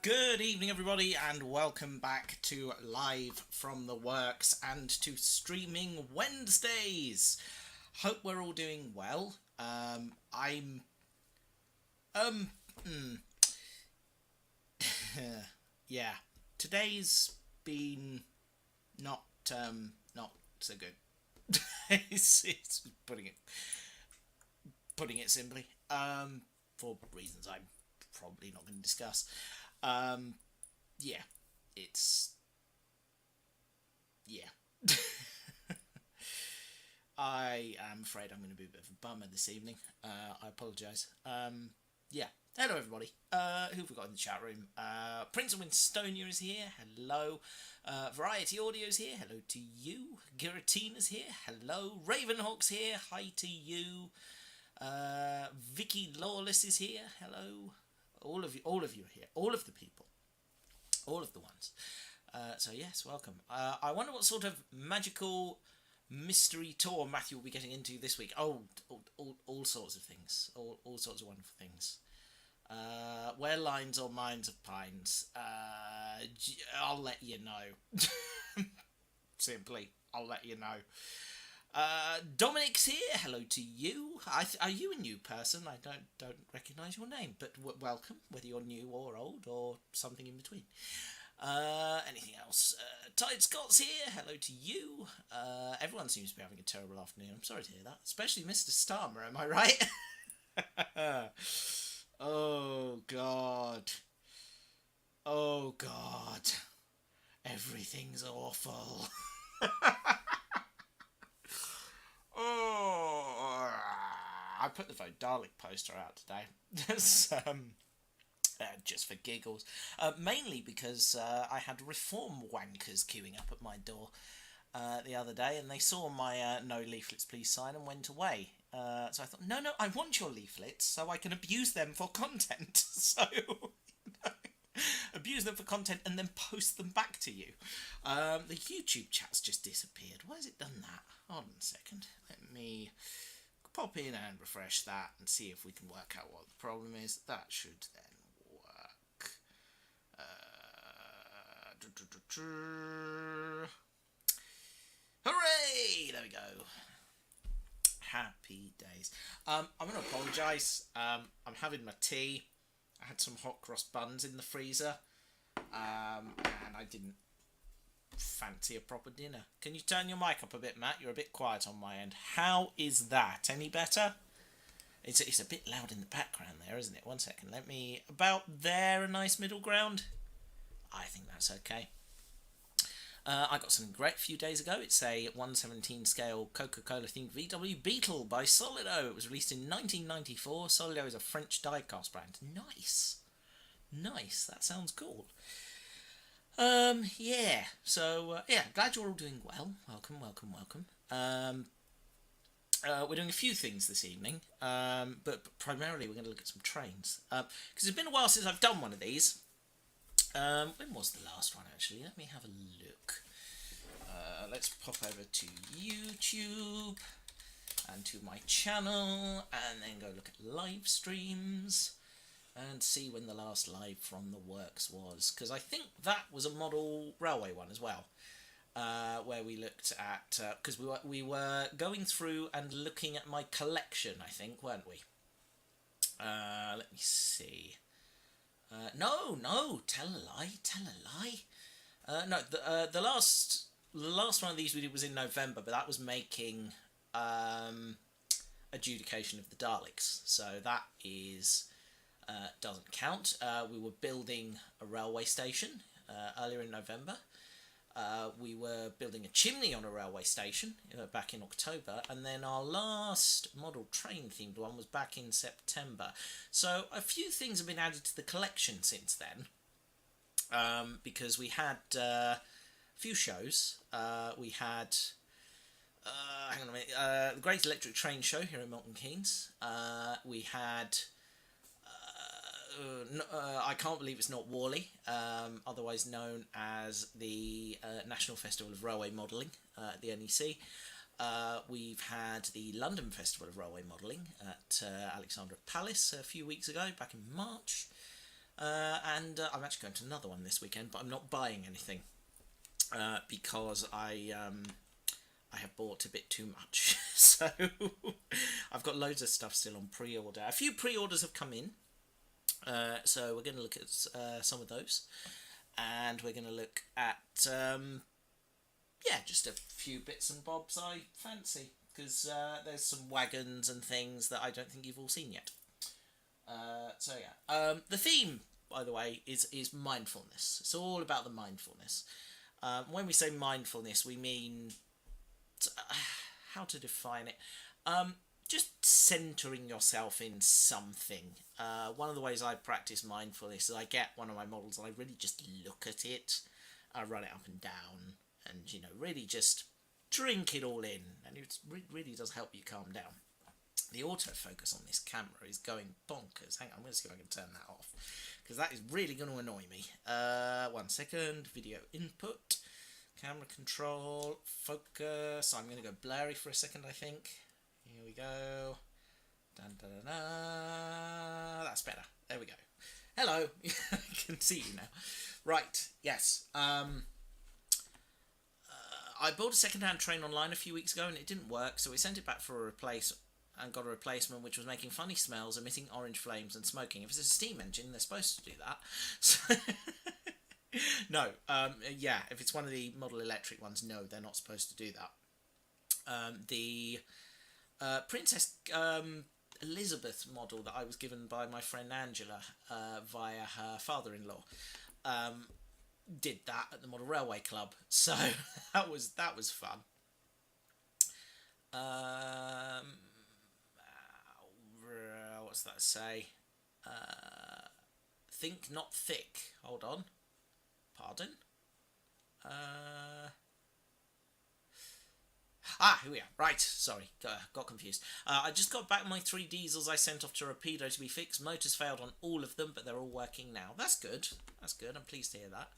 Good evening, everybody, and welcome back to Live from the Works and to Streaming Wednesdays. Hope we're all doing well. I'm um mm, yeah. Today's been not so good. it's putting it simply. For reasons I'm probably not going to discuss. Um, yeah, it's yeah. I am afraid I'm going to be a bit of a bummer this evening. I apologise. Yeah. Hello, everybody. Who have we got in the chat room? Prince of Winstonia is here. Hello. Variety Audio's here. Hello to you. Giratina's here. Hello. Ravenhawk's here. Hi to you. Vicky Lawless is here. Hello. All of you are here. All of the people. All of the ones. So yes, welcome. I wonder what sort of magical mystery tour Matthew will be getting into this week. Oh, all sorts of things. All sorts of wonderful things. Where lines or mines of pines. I'll let you know. Simply, I'll let you know. Dominic's here. Hello to you. Are you a new person? I don't recognise your name, but welcome, whether you're new or old or something in between. Anything else? Tide Scott's here. Hello to you. Everyone seems to be having a terrible afternoon. I'm sorry to hear that, especially Mr. Starmer. Am I right? Oh God. Oh God. Everything's awful. Oh, I put the Vote Dalek poster out today. Just for giggles. Mainly because I had reform wankers queuing up at my door the other day, and they saw my no leaflets please sign and went away. So I thought, no, I want your leaflets so I can abuse them for content. So abuse them for content and then post them back to you. The YouTube chat's just disappeared. Why has it done that? Hold on a second. Let me pop in and refresh that and see if we can work out what the problem is. That should then work. Hooray! There we go. Happy days. I'm going to apologise. I'm having my tea. I had some hot cross buns in the freezer, and I didn't fancy a proper dinner. Can you turn your mic up a bit, Matt? You're a bit quiet on my end. How is that? Any better? It's a bit loud in the background there, isn't it? 1 second. Let me... About there, a nice middle ground? I think that's okay. I got something great a few days ago. It's a 1/17 scale Coca-Cola themed VW Beetle by Solido. It was released in 1994. Solido is a French diecast brand. Nice. That sounds cool. Yeah. So, glad you're all doing well. Welcome. We're doing a few things this evening, but primarily we're going to look at some trains. Because it's been a while since I've done one of these. When was the last one, actually? Let me have a look. Let's pop over to YouTube and to my channel and then go look at live streams and see when the last Live from the Works was. Because I think that was a model railway one as well, where we looked at... Because we were going through and looking at my collection, I think, weren't we? Let me see... No, tell a lie. No, the last one of these we did was in November, but that was making Adjudication of the Daleks, so that is doesn't count. We were building a railway station earlier in November. We were building a chimney on a railway station back in October, and then our last model train themed one was back in September. So a few things have been added to the collection since then, because we had a few shows. We had hang on a minute, the Great Electric Train Show here in Milton Keynes. We had I can't believe it's not Worley, otherwise known as the National Festival of Railway Modelling at the NEC. We've had the London Festival of Railway Modelling at Alexandra Palace a few weeks ago, back in March. and I'm actually going to another one this weekend, but I'm not buying anything because I have bought a bit too much. So I've got loads of stuff still on pre-order. A few pre-orders have come in, so we're going to look at some of those, and we're going to look at just a few bits and bobs I fancy, because there's some wagons and things that I don't think you've all seen yet. The theme, by the way, is mindfulness. It's all about the mindfulness. When we say mindfulness, we mean how to define it. Just centering yourself in something. One of the ways I practice mindfulness is I get one of my models and I really just look at it. I run it up and down, and really just drink it all in, and it really does help you calm down. The autofocus on this camera is going bonkers. Hang on, I'm going to see if I can turn that off, because that is really going to annoy me. 1 second. Video input, camera control, focus. I'm going to go blurry for a second, I think. Here we go. Dun, dun, dun, dun. That's better. There we go. Hello. I can see you now. Right. Yes. I bought a second-hand train online a few weeks ago and it didn't work, so we sent it back for a replacement and got a replacement which was making funny smells, emitting orange flames and smoking. If it's a steam engine, they're supposed to do that. So no, if it's one of the model electric ones, no, they're not supposed to do that. The Princess Elizabeth model that I was given by my friend Angela via her father-in-law did that at the Model Railway Club, so that was fun. What's that say? Think not thick. Hold on. Pardon? Here we are. Right, sorry, got confused. I just got back my 3 diesels I sent off to Rapido to be fixed. Motors failed on all of them, but they're all working now. That's good. That's good. I'm pleased to hear that.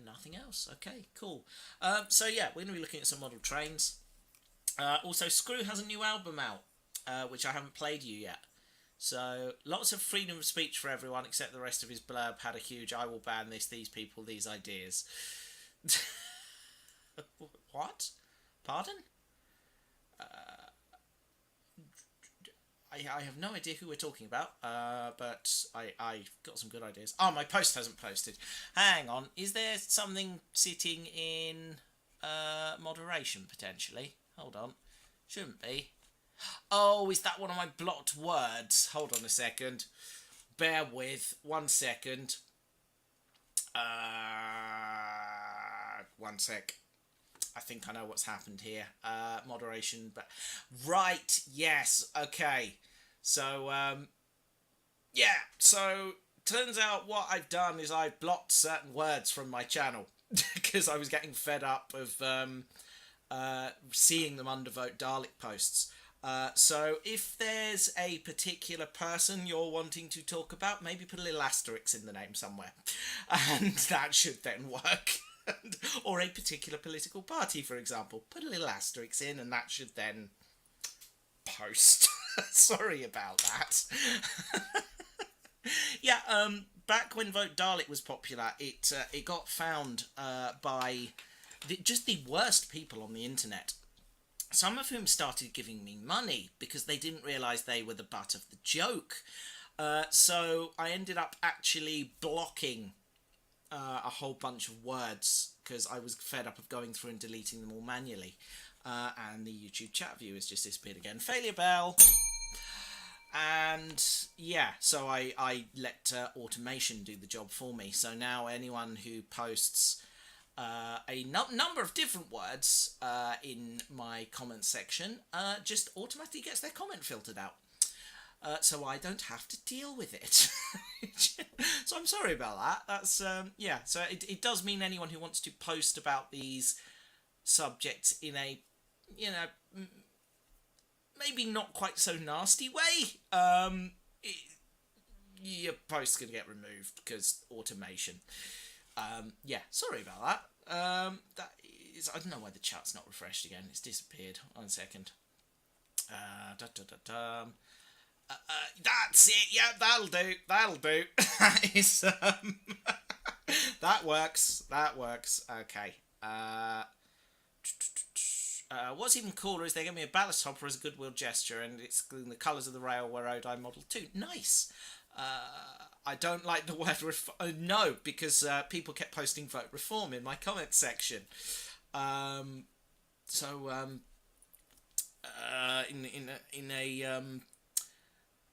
Nothing else. Okay, cool. We're going to be looking at some model trains. Also, Screw has a new album out, which I haven't played you yet. So, lots of freedom of speech for everyone, except the rest of his blurb had a huge "I will ban this, these people, these ideas." What? Pardon? I have no idea who we're talking about, but I got some good ideas. Oh, my post hasn't posted. Hang on, is there something sitting in moderation, potentially? Hold on. Shouldn't be. Oh, is that one of my blocked words? Hold on a second. Bear with. 1 second. 1 sec. I think I know what's happened here. Moderation, but... Right, yes, okay. So, so turns out what I've done is I've blocked certain words from my channel because I was getting fed up of seeing them undervote Dalek posts. So if there's a particular person you're wanting to talk about, maybe put a little asterisk in the name somewhere. And that should then work. Or a particular political party, for example. Put a little asterisk in and that should then post. Sorry about that. Back when Vote Dalek was popular, it got found by just the worst people on the internet. Some of whom started giving me money because they didn't realise they were the butt of the joke. So I ended up actually blocking a whole bunch of words because I was fed up of going through and deleting them all manually. And the YouTube chat view has just disappeared again. Failure bell. And so I let automation do the job for me. So now anyone who posts a number of different words in my comment section just automatically gets their comment filtered out. So I don't have to deal with it. So I'm sorry about that. That's so it does mean anyone who wants to post about these subjects in a maybe not quite so nasty way, your post's gonna get removed because automation. Sorry about that. That is, I don't know why the chat's not refreshed again. It's disappeared. 1 second. That's it. Yeah, that'll do. That'll do. That is. That works. That works. Okay. What's even cooler is they gave me a ballast hopper as a goodwill gesture, and it's the colours of the railway road I modelled too. Nice. I don't like the word no, because people kept posting vote reform in my comment section.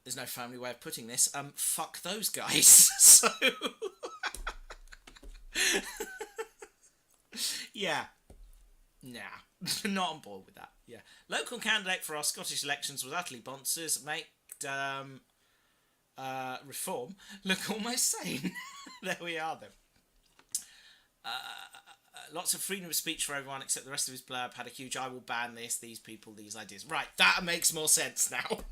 There's no family way of putting this. Fuck those guys. So yeah, nah, not on board with that. Yeah, local candidate for our Scottish elections was utterly bonkers. Make reform look almost sane. There we are then. Lots of freedom of speech for everyone except the rest of his blurb had a huge I will ban this, these people, these ideas. Right, that makes more sense now.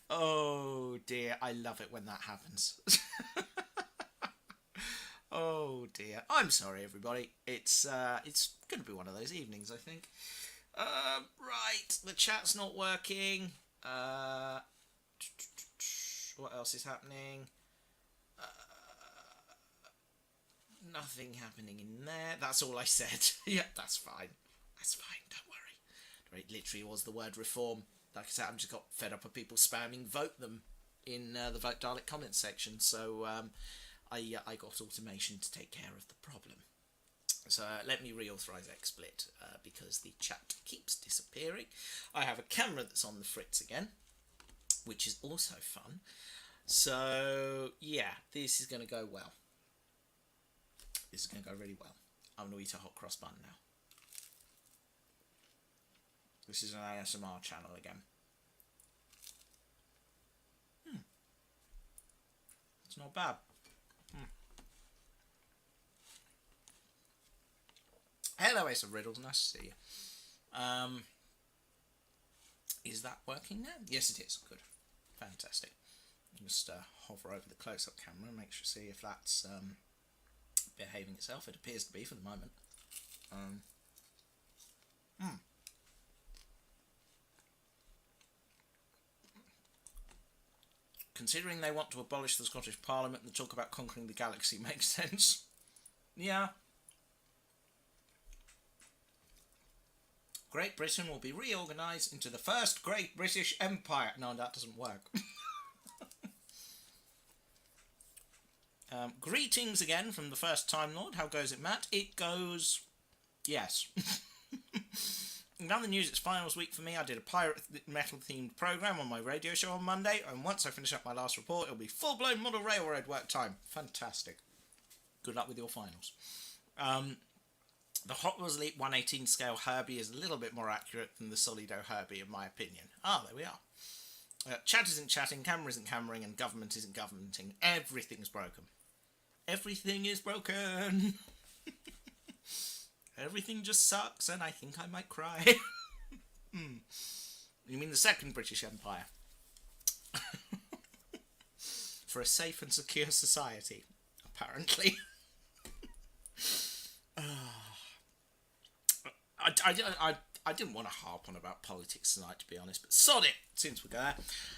Oh dear, I love it when that happens. Oh dear, I'm sorry everybody. It's going to be one of those evenings, I think. Right, the chat's not working. What else is happening? Nothing happening in there. That's all I said. Yeah, that's fine. That's fine. Don't worry. It literally was the word reform. Like I said, I've just got fed up of people spamming vote them in the Vote Dalek comments section. So I got automation to take care of the problem. So let me reauthorize XSplit because the chat keeps disappearing. I have a camera that's on the fritz again, which is also fun. So yeah, this is going to go well. This is going to go really well. I'm going to eat a hot cross bun now. This is an ASMR channel again. It's not bad. Hello, Ace of Riddles. Nice to see you. Is that working now? Yes, it is. Good. Fantastic. Just hover over the close-up camera and make sure see if that's behaving itself. It appears to be for the moment. Considering they want to abolish the Scottish Parliament and talk about conquering the galaxy makes sense. Yeah. Great Britain will be reorganised into the first Great British Empire. No, that doesn't work. Greetings again from the first Time Lord. How goes it, Matt? It goes... yes. Now the news, it's finals week for me. I did a pirate metal themed programme on my radio show on Monday, and once I finish up my last report, it'll be full-blown model railroad work time. Fantastic. Good luck with your finals. The Hot Wheels Elite 118 scale Herbie is a little bit more accurate than the Solido Herbie, in my opinion. Ah, there we are. Chat isn't chatting, camera isn't cameraing, and government isn't governmenting. Everything's broken. Everything is broken. Everything just sucks, and I think I might cry. You mean the second British Empire? For a safe and secure society, apparently. I didn't want to harp on about politics tonight, to be honest, but sod it, since we're there.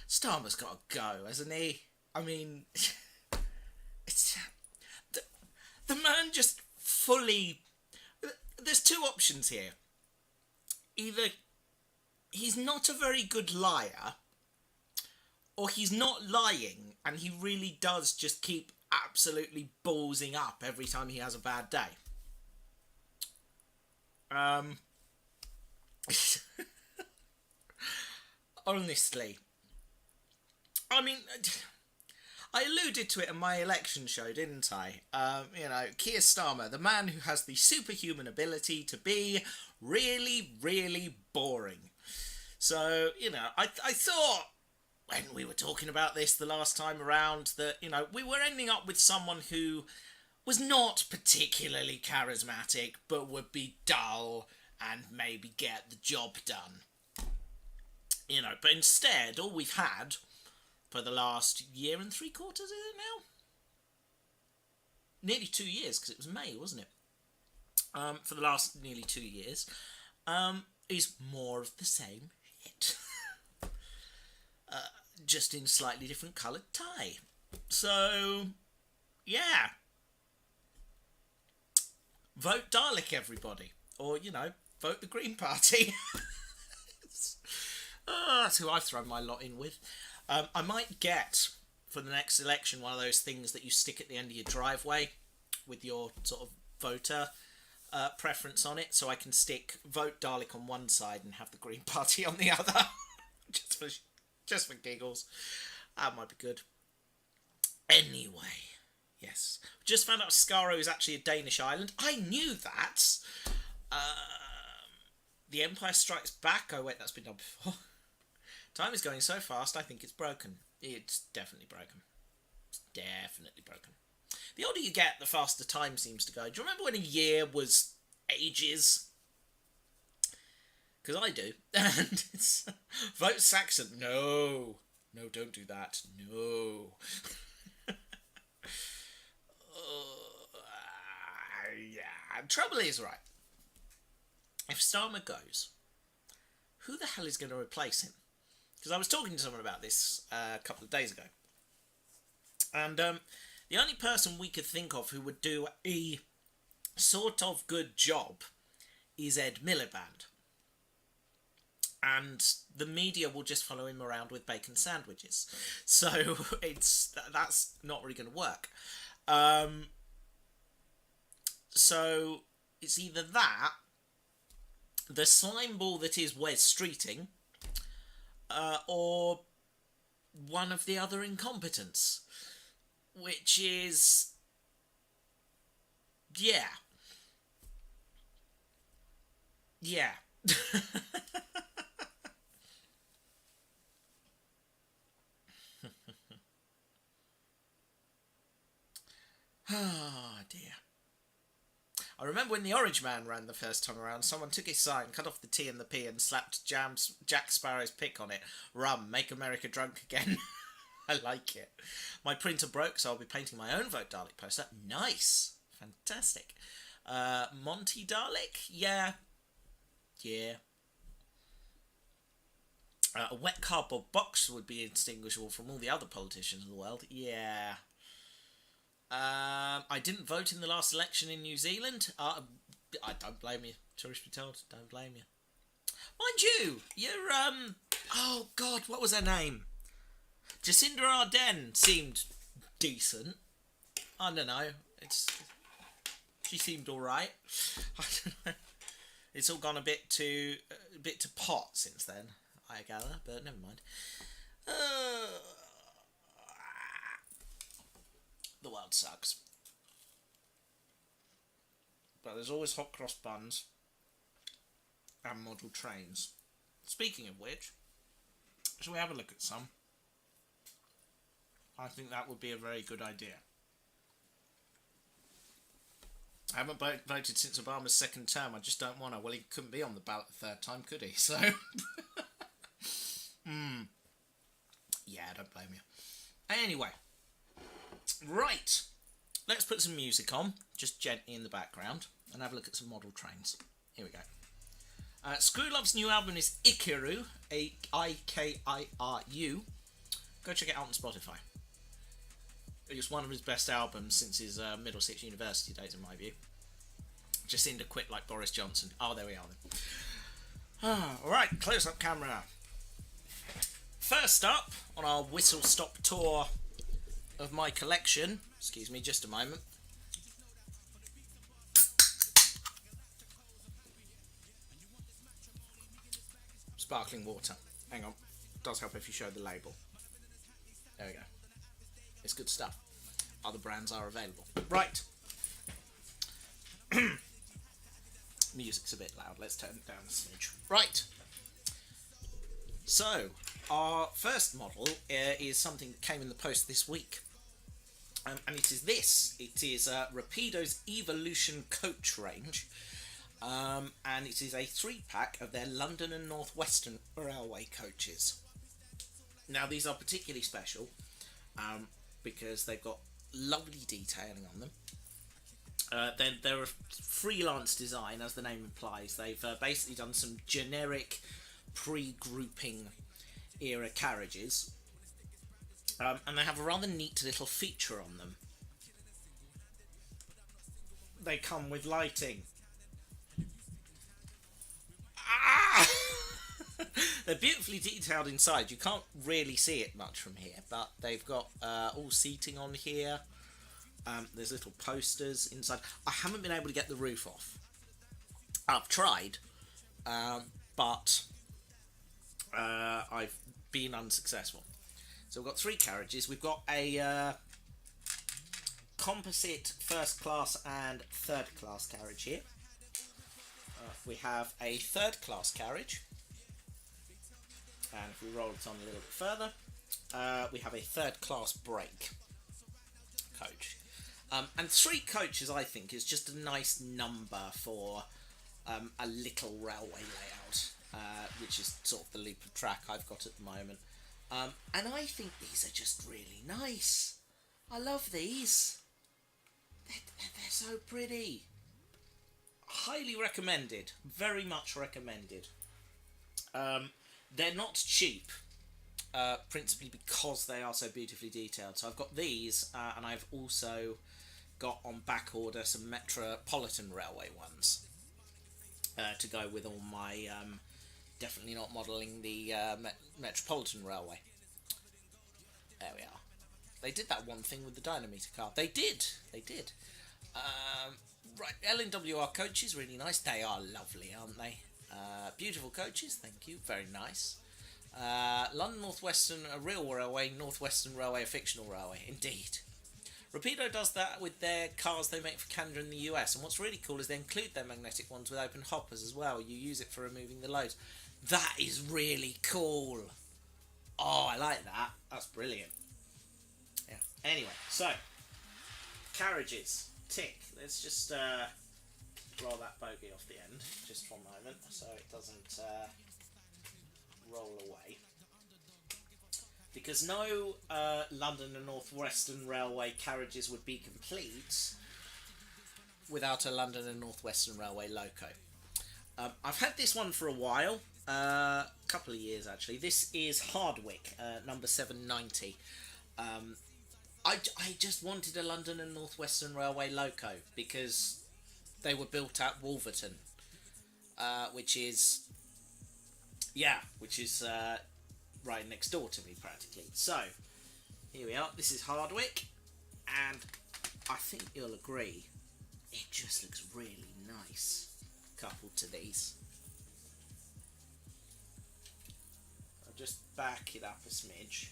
Starmer's got to go, hasn't he? I mean, it's the man just fully... There's two options here. Either he's not a very good liar, or he's not lying, and he really does just keep absolutely ballsing up every time he has a bad day. Honestly, I mean, I alluded to it in my election show, didn't I? Keir Starmer, the man who has the superhuman ability to be really, really boring. So, I thought when we were talking about this the last time around that, we were ending up with someone who was not particularly charismatic, but would be dull and maybe get the job done. But instead, all we've had for the last year and 3 quarters, is it now? Nearly 2 years, because it was May, wasn't it? For the last nearly 2 years, is more of the same shit. just in slightly different coloured tie. So, yeah. Vote Dalek, everybody. Or, vote the Green Party. That's who I've thrown my lot in with. I might get, for the next election, one of those things that you stick at the end of your driveway with your sort of voter preference on it, so I can stick Vote Dalek on one side and have the Green Party on the other. just for giggles. That might be good. Anyway, yes. Just found out Skaro is actually a Danish island. I knew that. The Empire Strikes Back. Oh, wait, that's been done before. Time is going so fast, I think it's broken. It's definitely broken. It's definitely broken. The older you get, the faster time seems to go. Do you remember when a year was ages? Because I do. And it's... Vote Saxon. No. No, don't do that. No. Yeah. Trouble is, right, if Starmer goes, who the hell is going to replace him? Because I was talking to someone about this a couple of days ago. And the only person we could think of who would do a sort of good job is Ed Miliband. And the media will just follow him around with bacon sandwiches. So that's not really going to work. So it's either that, the slime ball that is Wes Streeting, or one of the other incompetents, which is, yeah. Oh dear. I remember when the Orange Man ran the first time around, someone took his sign, cut off the T and the P and slapped Jack Sparrow's pick on it. Rum, make America drunk again. I like it. My printer broke, so I'll be painting my own Vote Dalek poster. Nice. Fantastic. Monty Dalek? Yeah. A wet cardboard box would be indistinguishable from all the other politicians in the world. Yeah. I didn't vote in the last election in New Zealand. I don't blame you. Tourist be told. Don't blame you. Mind you, you're, oh God, what was her name? Jacinda Ardern seemed decent. I don't know. She seemed alright. I don't know. It's all gone a bit to pot since then, I gather, but never mind. The world sucks. But there's always hot cross buns and model trains. Speaking of which, shall we have a look at some? I think that would be a very good idea. I haven't voted since Obama's second term. I just don't want to. Well, he couldn't be on the ballot the third time, could he? So, yeah, I don't blame you. Anyway. Right, let's put some music on, just gently in the background, and have a look at some model trains. Here we go. Screwlove's new album is Ikiru, Ikiru. Go check it out on Spotify. It's one of his best albums since his Middlesex University days, in my view. Jacinda quit like Boris Johnson. Oh, there we are then. Alright, close-up camera. First up, on our whistle-stop tour of my collection, excuse me just a moment, sparkling water. Hang on, does help if you show the label. There we go. It's good stuff. Other brands are available. Right. Music's a bit loud, let's turn it down a smidge. Right. So, our first model is something that came in the post this week. And it is this. It is Rapido's Evolution coach range. And it is a 3-pack of their London and North Western Railway coaches. Now, these are particularly special because they've got lovely detailing on them. They're a freelance design, as the name implies. They've basically done some generic pre-grouping era carriages And they have a rather neat little feature on them. They come with lighting. Ah! They're beautifully detailed inside. You can't really see it much from here, but they've got all seating on here. There's little posters inside. I haven't been able to get the roof off. I've tried, but I've been unsuccessful. So we've got 3 carriages. We've got a composite first class and third class carriage here. We have a third class carriage, and if we roll it on a little bit further, we have a third class brake coach. And 3 coaches, I think, is just a nice number for a little railway layout, which is sort of the loop of track I've got at the moment. And I think these are just really nice. I love these. They're so pretty. Highly recommended. Very much recommended. They're not cheap, principally because they are so beautifully detailed. So I've got these, and I've also got on back order some Metropolitan Railway ones to go with all my... definitely not modelling the Metropolitan Railway. There we are. They did that one thing with the dynameter car. They did. Right, LNWR coaches, really nice. They are lovely, aren't they? Beautiful coaches, thank you. Very nice. London North Western, a real railway. North Western Railway, a fictional railway. Indeed. Rapido does that with their cars they make for Canada in the US. And what's really cool is they include their magnetic ones with open hoppers as well. You use it for removing the loads. That is really cool. Oh, I like that. That's brilliant. Yeah. Anyway, so carriages. Tick. Let's just roll that bogey off the end just for a moment so it doesn't roll away. Because no London and North Western Railway carriages would be complete without a London and North Western Railway loco. I've had this one for a while, a couple of years actually. This is Hardwick, number 790. I just wanted a London and North Western Railway loco because they were built at Wolverton, which is right next door to me practically. So here we are. This is Hardwick, and I think you'll agree it just looks really nice coupled to these. I'll just back it up a smidge.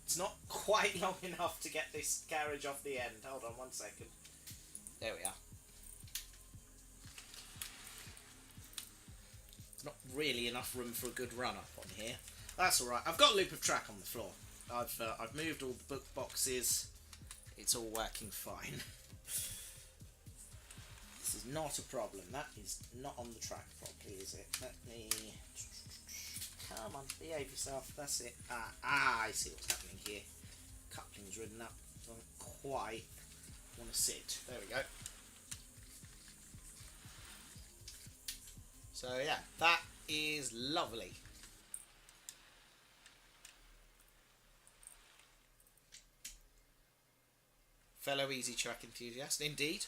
It's not quite long enough to get this carriage off the end. Hold on 1 second. There we are. It's not really enough room for a good run up on here. That's alright. I've got a loop of track on the floor. I've moved all the book boxes. It's all working fine. This is not a problem. That is not on the track properly, is it? Let me... Come on, behave yourself. That's it. I see what's happening here. Coupling's ridden up. Doesn't quite want to sit. There we go. So yeah, that is lovely. Fellow easy track enthusiast, indeed.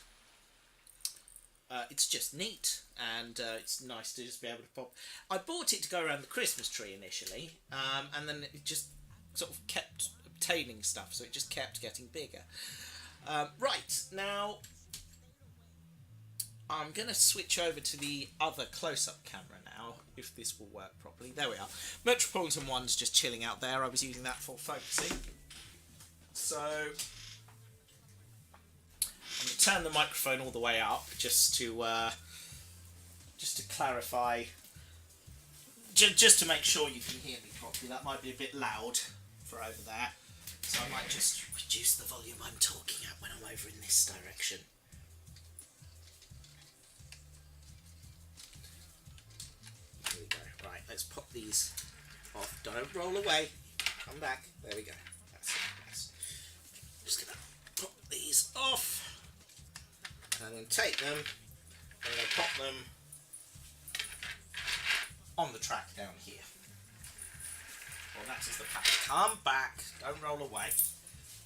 It's just neat, and it's nice to just be able to pop. I bought it to go around the Christmas tree initially, and then it just sort of kept obtaining stuff, so it just kept getting bigger. Right, now I'm going to switch over to the other close-up camera now, if this will work properly. There we are. Metropolitan 1's just chilling out there. I was using that for focusing. So I'm going to turn the microphone all the way up just to clarify, just to make sure you can hear me properly. That might be a bit loud for over there, so I might just reduce the volume I'm talking at when I'm over in this direction. There we go. Right, let's pop these off. Don't roll away. Come back. There we go. That's it. Yes. Just going to pop these off. And then take them, and then pop them on the track down here. Well, that is the pack. Come back. Don't roll away.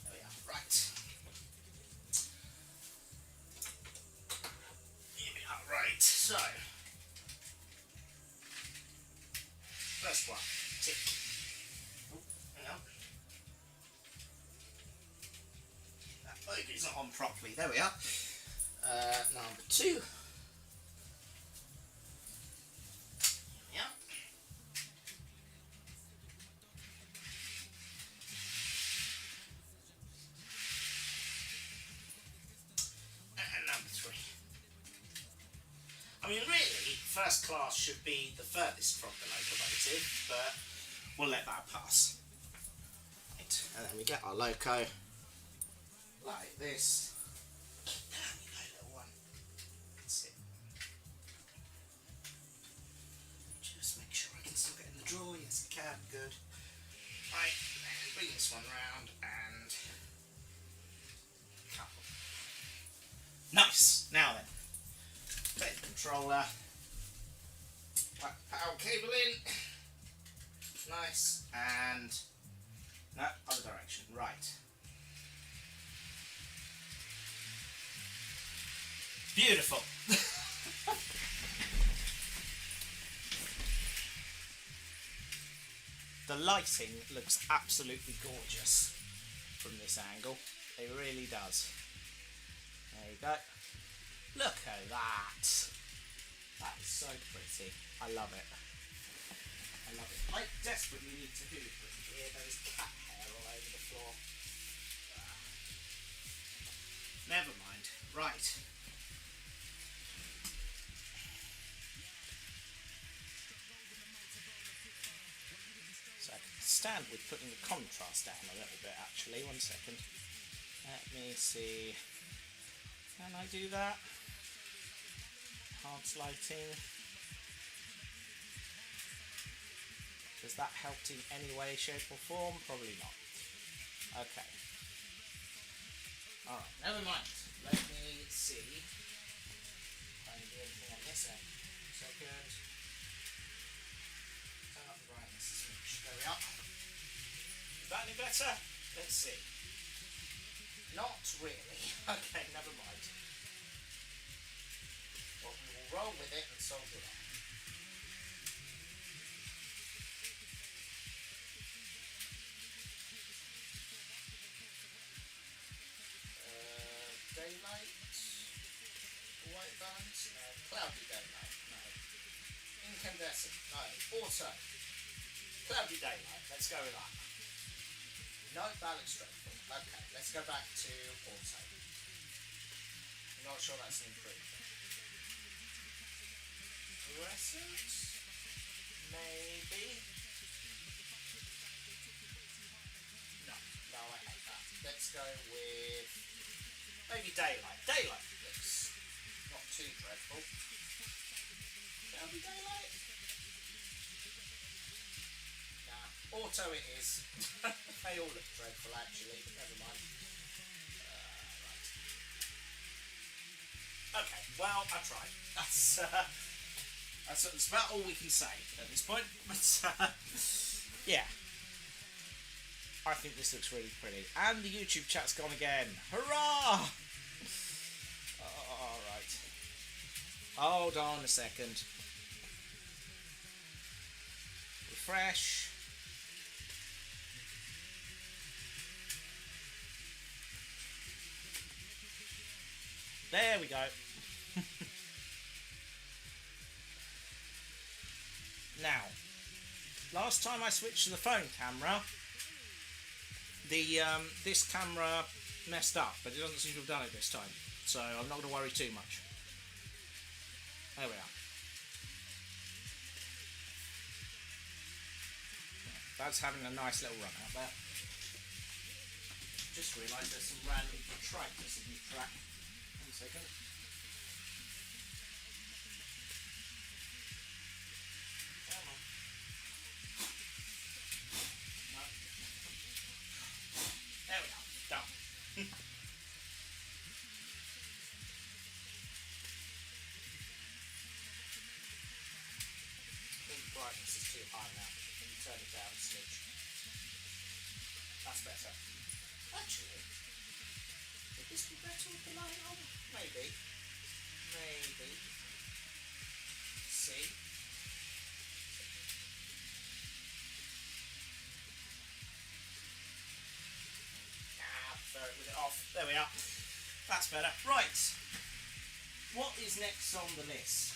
There we are. Right. Here we are. Right. So, first one. Tick. Oh, hang on. That logo's not on properly. There we are. Number 2. I mean, really, first class should be the furthest from the locomotive, but we'll let that pass. Right, and then we get our loco like this. Down you go, little one. That's it. Just make sure I can still get in the drawer. Yes, I can. Good. Right, and bring this one round and couple. Nice. Now then. Take the controller, whack the power cable in, nice, and no, other direction, right. Beautiful. The lighting looks absolutely gorgeous from this angle, it really does. There you go. Look at that. That is so pretty. I love it. I love it. I desperately need to do here. There is cat hair all over the floor. Never mind. Right. So I can stand with putting the contrast down a little bit actually. One second. Let me see. Can I do that? Enhance lighting. Does that help in any way, shape or form? Probably not. Okay. Alright, never mind. Let me see if I can do anything on this end. Second. Turn up the brightness a switch. There we are. Is that any better? Let's see. Not really. Okay, never mind. Well, we will roll with it and solve it out. Daylight, white balance, no. Cloudy daylight, no. Incandescent, no. Auto, cloudy daylight, let's go with that. No, balance straightforward. Okay, let's go back to auto. I'm not sure that's an improvement. Fluorescent, maybe. No, I hate that. Let's go with maybe daylight. Daylight looks not too dreadful. Shall we daylight? Nah, auto it is. They all look dreadful actually, but never mind. Right. Okay, well, I tried. That's about all we can say at this point. But yeah. I think this looks really pretty. And the YouTube chat's gone again. Hurrah! Alright. Hold on a second. Refresh. There we go. Now, last time I switched to the phone camera, this camera messed up, but it doesn't seem to have done it this time, so I'm not going to worry too much. There we are. That's having a nice little run out there. Just realised there's some random detritus in the track. 1 second. Come on. No. There we are. Done. The brightness is too high now. Can you turn it down a smidge? That's better. Actually, would this be better with the light on? Maybe. Maybe. See? Prefer it with it off. There we are. That's better. Right. What is next on the list?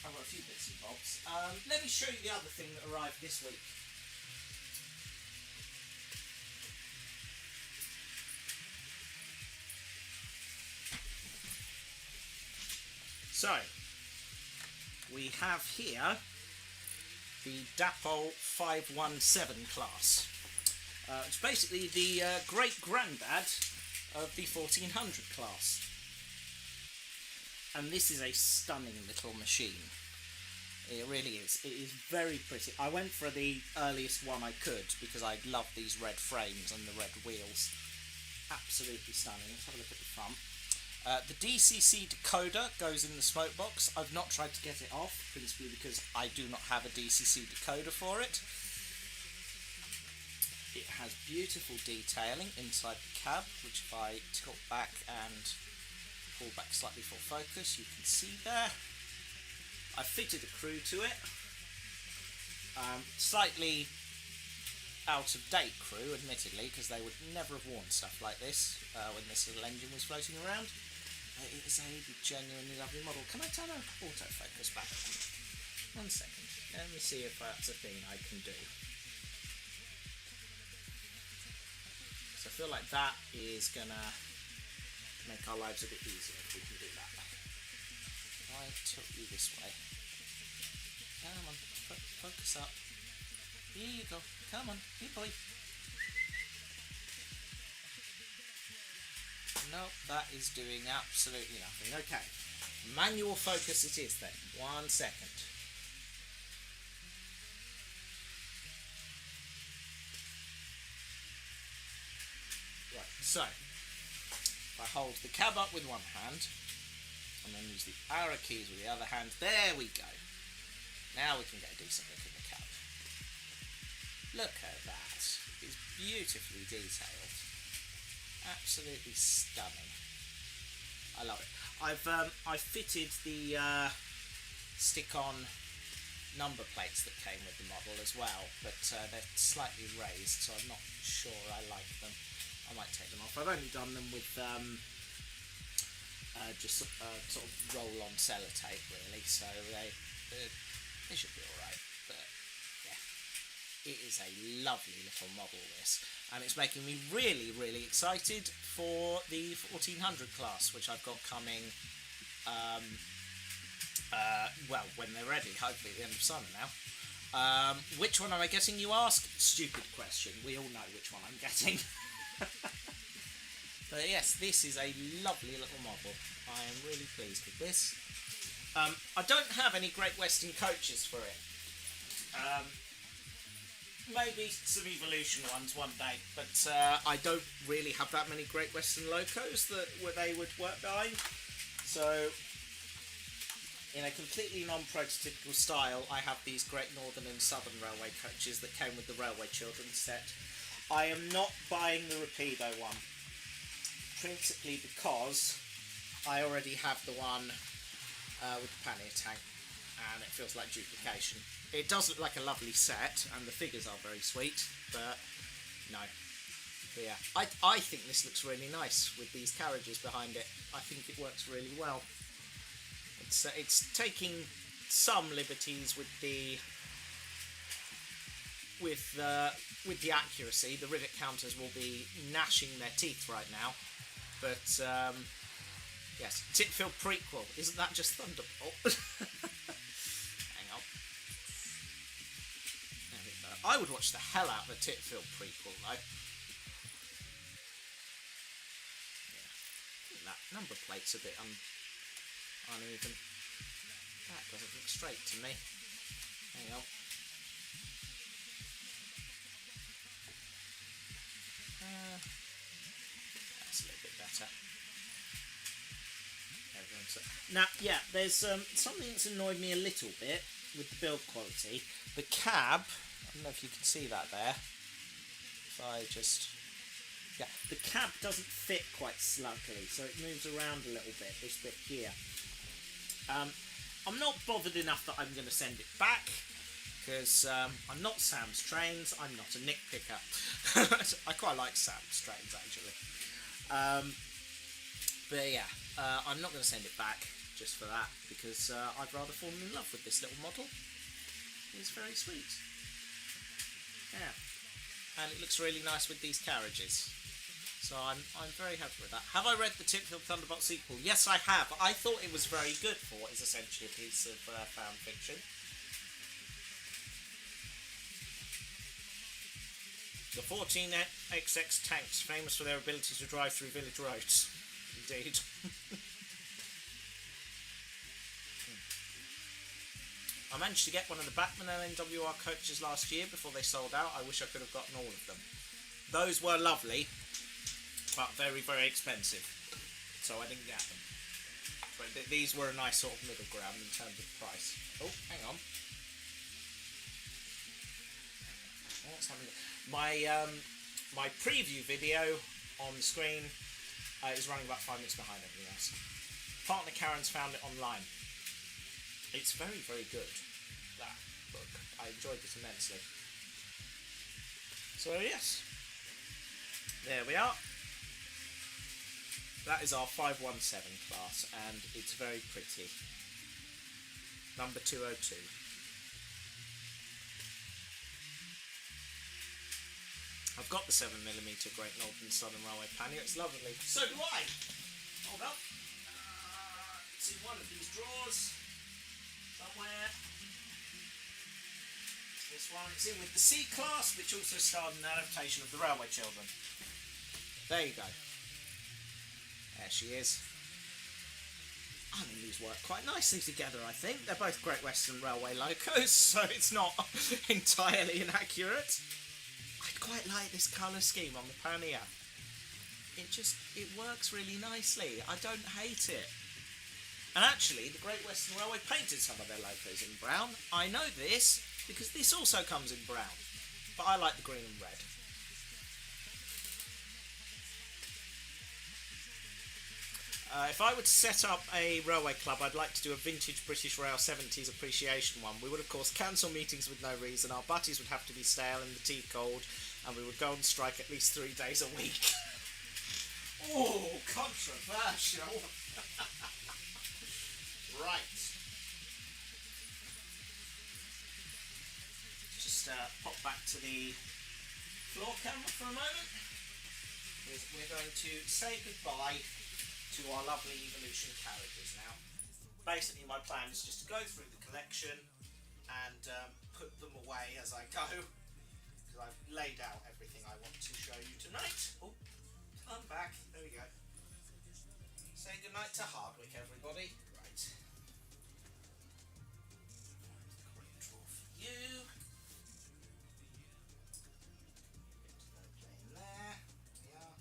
I've got a few bits and bobs. Let me show you the other thing that arrived this week. So, we have here the DAPO 517 class. It's basically the great-granddad of the 1400 class. And this is a stunning little machine. It really is. It is very pretty. I went for the earliest one I could because I love these red frames and the red wheels. Absolutely stunning. Let's have a look at the front. The DCC decoder goes in the smoke box. I've not tried to get it off, principally because I do not have a DCC decoder for it. It has beautiful detailing inside the cab, which if I tilt back and pull back slightly for focus, you can see there. I fitted a crew to it. Slightly out of date crew, admittedly, because they would never have worn stuff like this when this little engine was floating around. It is a genuinely lovely model. Can I turn autofocus back on? 1 second. Let me see if that's a thing I can do. So I feel like that is gonna make our lives a bit easier if we can do that. I tilt you this way. Come on, focus up. Here you go. Come on, here boy. No, that is doing absolutely nothing. Okay, manual focus it is then. 1 second. Right, so if I hold the cab up with one hand and then use the arrow keys with the other hand, there we go. Now we can get a decent look at the cab. Look at that. It's beautifully detailed. Absolutely stunning. I love it. I've fitted the stick-on number plates that came with the model as well, but they're slightly raised, so I'm not sure I like them. I might take them off. I've only done them with just sort of roll-on sellotape, really, so they should be alright. But yeah, it is a lovely little model, this, and it's making me really, really excited for the 1400 class, which I've got coming. Well, when they're ready, hopefully at the end of summer now. Which one am I getting, you ask? Stupid question. We all know which one I'm getting. But yes, this is a lovely little model. I am really pleased with this. I don't have any Great Western coaches for it. Maybe some Evolution ones one day, but I don't really have that many Great Western locos where they would work behind. So, in a completely non-prototypical style, I have these Great Northern and Southern Railway coaches that came with the Railway Children's set. I am not buying the Rapido one, principally because I already have the one with the pannier tank, and it feels like duplication. It does look like a lovely set, and the figures are very sweet, but no. But yeah, I think this looks really nice with these carriages behind it. I think it works really well. It's taking some liberties with the accuracy. The rivet counters will be gnashing their teeth right now, but yes, Titfield prequel. Isn't that just Thunderbolt? Hang on. There we go. I would watch the hell out of a Titfield prequel, though. Yeah. That number plate's a bit uneven. That doesn't look straight to me. Hang on. That's a little bit better. Now, yeah, there's something that's annoyed me a little bit with the build quality. The cab, I don't know if you can see that there. If I just... Yeah, the cab doesn't fit quite snugly, so it moves around a little bit, this bit here. I'm not bothered enough that I'm going to send it back, because I'm not Sam's Trains, I'm not a nitpicker. I quite like Sam's Trains, actually. But yeah, I'm not going to send it back just for that, because I've rather fallen in love with this little model. It's very sweet. Yeah. And it looks really nice with these carriages. So I'm very happy with that. Have I read the Titfield Thunderbolt sequel? Yes, I have. I thought it was very good for what is essentially a piece of fan fiction. The 14XX tanks, famous for their ability to drive through village roads. Indeed. I managed to get one of the Batman LNWR coaches last year before they sold out. I wish I could have gotten all of them. Those were lovely, but very, very expensive. So I didn't get them. But these were a nice sort of middle ground in terms of price. Oh, hang on. What's happening? My preview video on the screen is running about 5 minutes behind everything else. Partner Karen's found it online. It's very, very good, that book. I enjoyed it immensely. So yes, there we are. That is our 517 class, and it's very pretty. Number 202. I've got the 7mm Great Northern Southern Railway pannier. It's lovely. So do I. Hold up. It's in one of these drawers somewhere. This one. It's in with the C class, which also starred in an adaptation of The Railway Children. There you go. There she is. I mean, these work quite nicely together, I think. They're both Great Western Railway locos, so it's not entirely inaccurate. I quite like this colour scheme on the pannier. It works really nicely. I don't hate it. And actually, the Great Western Railway painted some of their locos in brown. I know this, because this also comes in brown. But I like the green and red. If I were to set up a railway club, I'd like to do a vintage British Rail 70s appreciation one. We would, of course, cancel meetings with no reason. Our butties would have to be stale and the tea cold. And we would go on strike at least 3 days a week. Oh, controversial. Right. Just pop back to the floor camera for a moment. We're going to say goodbye to our lovely Evolution carriages now. Basically, my plan is just to go through the collection and put them away as I go, because I've laid out everything I want to show you tonight. Oh, I'm back. There we go. Say goodnight to Hardwick, everybody. Right. Great draw for you. Bit of no plane there. There we are.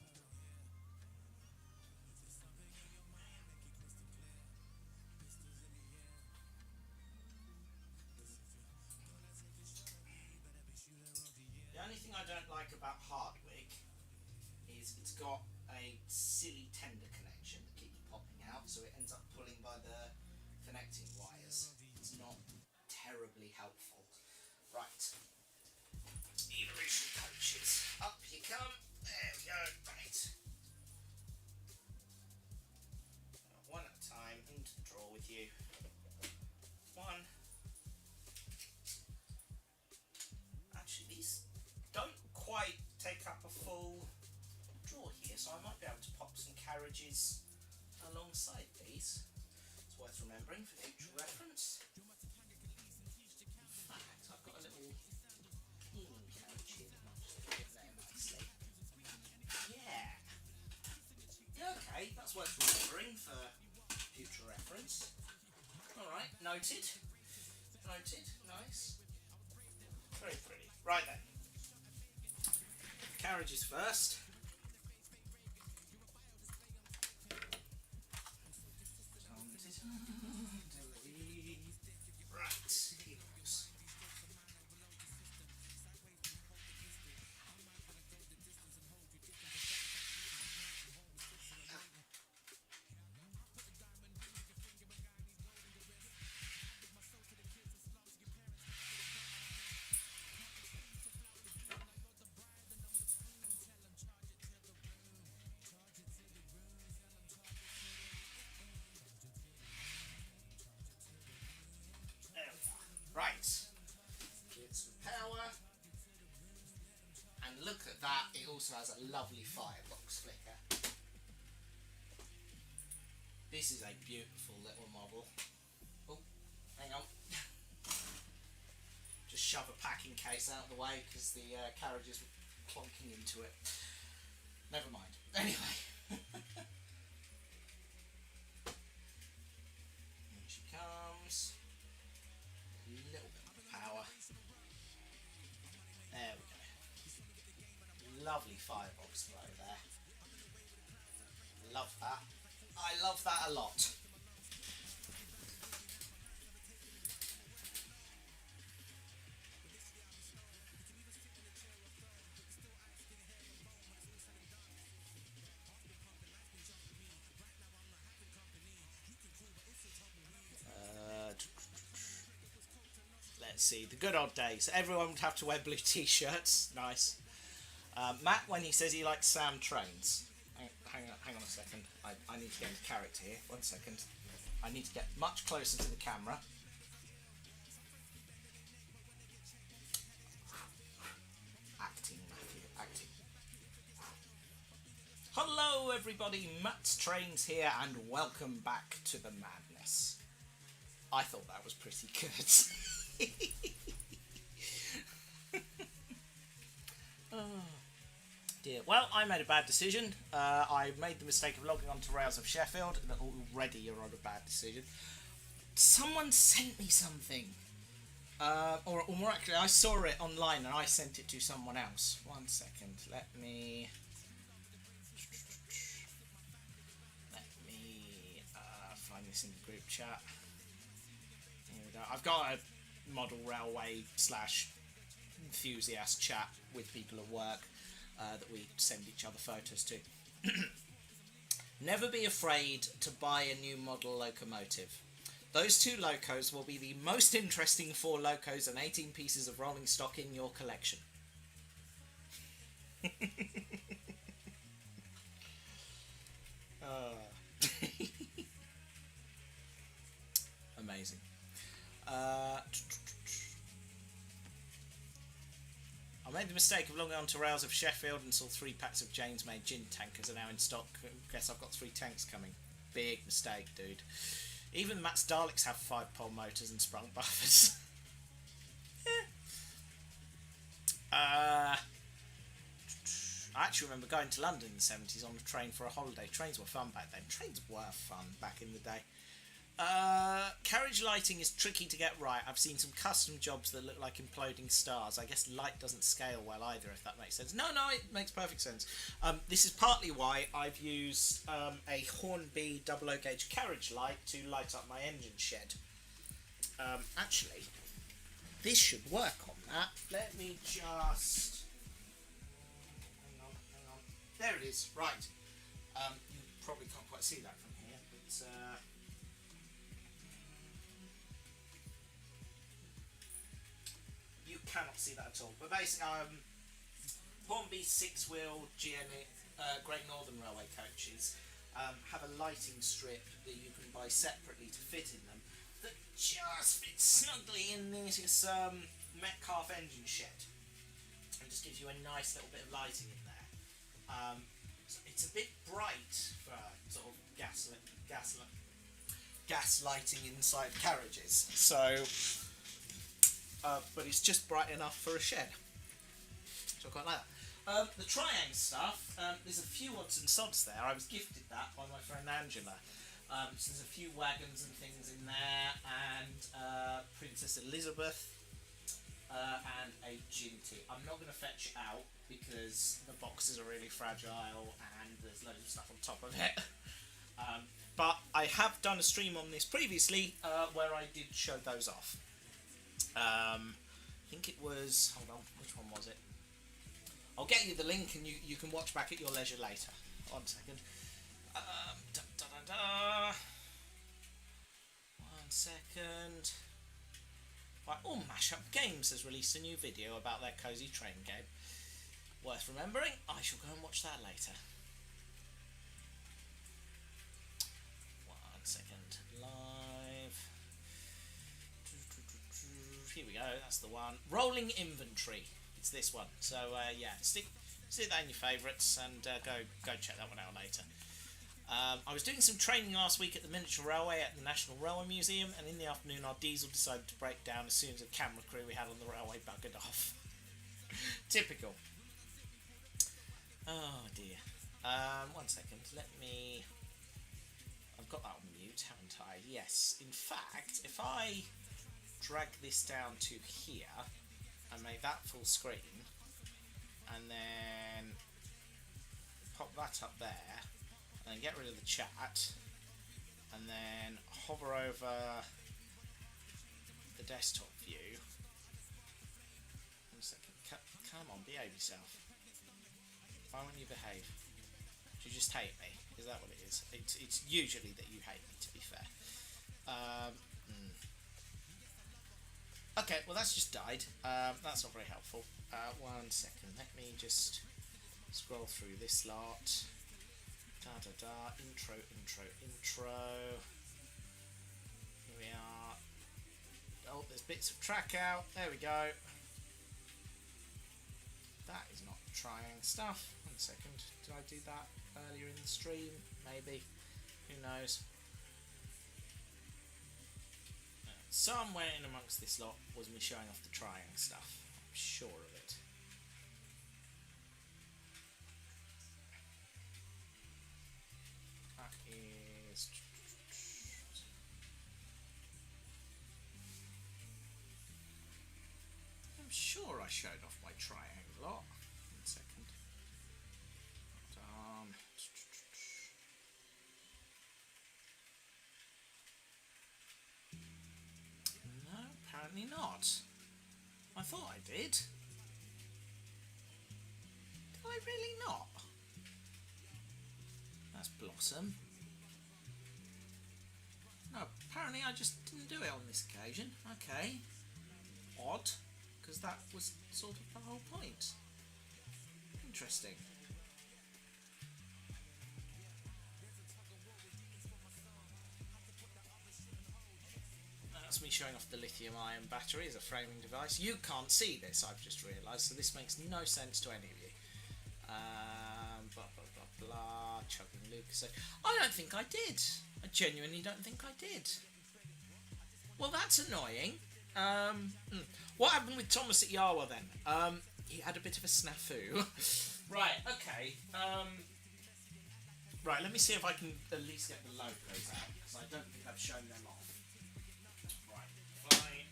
The only thing I don't like about Hardwick is it's got a silly tender connection that keeps popping out, so it ends up pulling by the connecting wires. It's not terribly helpful. Right. Evolution coaches. Up you come. There we go. Right. One at a time into the drawer with you. One. Actually, these don't quite take up a full drawer here, so I might be able to pop some carriages alongside these. It's worth remembering for future reference. In fact, I've got a little cleaning carriage here that might just fit in there nicely. Yeah. Yeah, okay, that's worth remembering for future reference. Alright, noted. Noted, nice. Very pretty. Right then. Carriages first. Right, heroes. some power. And look at that, it also has a lovely firebox flicker. This is a beautiful little model. Oh, hang on. Just shove a packing case out of the way because the carriage is plonking into it. Never mind. Anyway. Here she comes. A little bit of power. There we go. Lovely firebox flow there. Love that. I love that a lot. Let's see, the good old days. Everyone would have to wear blue t-shirts. Nice. Matt, when he says he likes Sam trains. Hang on a second. I need to get into character here. 1 second. I need to get much closer to the camera. Acting, Matthew, acting. Hello everybody, Matt's Trains here, and welcome back to the madness. I thought that was pretty good. Oh dear. Well, I made a bad decision. I made the mistake of logging onto Rails of Sheffield. Already you're on a bad decision. Someone sent me something. Or more accurately, I saw it online and I sent it to someone else. 1 second. Let me find this in the group chat. Here we go. I've got a model railway / enthusiast chat with people at work that we send each other photos to. Never be afraid to buy a new model locomotive. Those 2 locos will be the most interesting 4 locos and 18 pieces of rolling stock in your collection. Amazing. I made the mistake of logging onto Rails of Sheffield and saw 3 packs of Jane's made gin tankers are now in stock. Guess I've got 3 tanks coming. Big mistake, dude. Even Matt's Daleks have 5-pole motors and sprung buffers. I actually remember going to London in the 70s on a train for a holiday. Trains were fun back then. Trains were fun back in the day. Carriage lighting is tricky to get right. I've seen some custom jobs that look like imploding stars. I guess light doesn't scale well either, if that makes sense. No, it makes perfect sense. This is partly why I've used a Hornby 00 gauge carriage light to light up my engine shed. Actually, this should work on that. Let me just... Hang on. There it is, right. You probably can't quite see that from here, but... you cannot see that at all. But basically, Hornby 6-wheel Great Northern Railway coaches have a lighting strip that you can buy separately to fit in them that just fits snugly in this Metcalfe engine shed and just gives you a nice little bit of lighting in there. So it's a bit bright for sort of gas lighting inside carriages. So. But it's just bright enough for a shed. So I quite like that. The Triang stuff, there's a few odds and sods there. I was gifted that by my friend Angela. So there's a few wagons and things in there, and Princess Elizabeth, and a Ginty. I'm not going to fetch it out because the boxes are really fragile and there's loads of stuff on top of it. But I have done a stream on this previously where I did show those off. I think it was... Hold on, which one was it? I'll get you the link and you can watch back at your leisure later. 1 second. 1 second. Right, All Mashup Games has released a new video about their Cozy Train game. Worth remembering. I shall go and watch that later. 1 second. Live. here we go. That's the one. Rolling inventory. It's this one. So yeah, stick that in your favourites and go check that one out later. I was doing some training last week at the Miniature Railway at the National Railway Museum, and in the afternoon our diesel decided to break down as soon as the camera crew we had on the railway buggered off. Typical. Oh dear. 1 second. I've got that on mute, haven't I? Yes. In fact, if I drag this down to here and make that full screen, and then pop that up there, and then get rid of the chat, and then hover over the desktop view. 1 second. Come on, behave yourself. Why won't you behave? Do you just hate me? Is that what it is? It's usually that you hate me, to be fair. Okay, well that's just died. That's not very helpful. 1 second. Let me just scroll through this lot. Intro. Here we are. Oh, there's bits of track out. There we go. That is not trying stuff. 1 second. Did I do that earlier in the stream? Maybe. Who knows? Somewhere in amongst this lot was me showing off the trying stuff. I'm sure of it. That is... I'm sure I showed off my trying a lot. 1 second. No, apparently not. I thought I did. Did I really not? That's Blossom. No, apparently I just didn't do it on this occasion. Okay. Odd. Because that was sort of the whole point. Interesting. That's me showing off the lithium-ion battery as a framing device. You can't see this, I've just realised, so this makes no sense to any of you. Blah, blah, blah, blah. Chugging Lucas. I don't think I did. I genuinely don't think I did. Well, that's annoying. What happened with Thomas at Yawa then? He had a bit of a snafu. Right, okay. Right, let me see if I can at least get the logos out, because I don't think I've shown them off. Right, fine.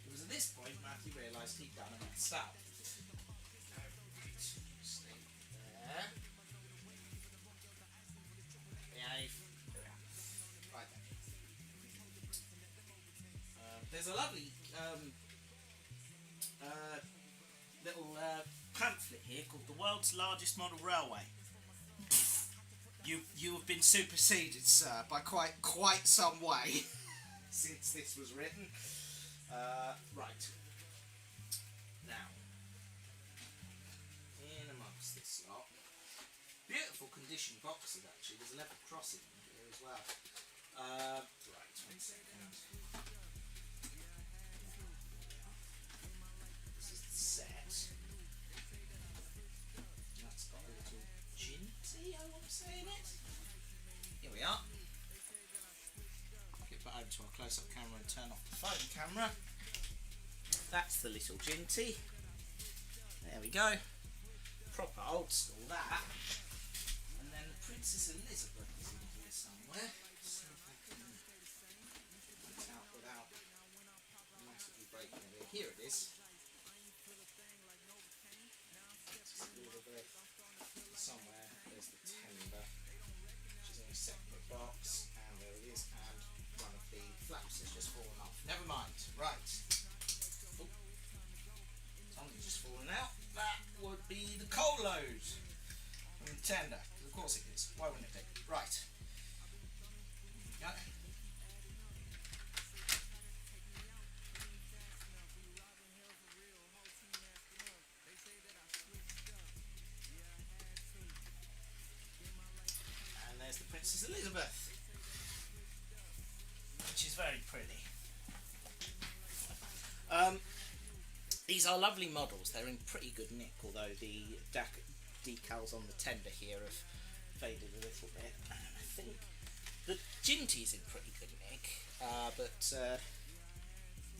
It was at this point Matthew realised he'd done a mess up. Right, stay there. Behave. Right then. There's a lovely little pamphlet here called "The World's Largest Model Railway." You have been superseded, sir, by quite some way since this was written. Right. Now, in amongst this lot, beautiful condition boxes actually. There's a level crossing here as well. Right, 1 second. This is the set. That's got a little ginty, I want to say in it. Here we are. Get back over to our close-up camera and turn off the phone camera. That's the little ginty. There we go. Proper old school that. And then Princess Elizabeth is in here somewhere. See if I can get it out without massively breaking it. Here it is. Elizabeth. Somewhere there's the tender, which is in a separate box, and there it is, and one of the flaps has just fallen off. Never mind. Right. Oh. Something's just fallen out. That would be the coal load. I mean, tender. Of course it is. Why wouldn't it be? Right. Here we go. And there's the Princess Elizabeth. which is very pretty. These are lovely models. They're in pretty good nick, although the decals on the tender here have faded a little bit. And I think the Ginty's in pretty good nick, but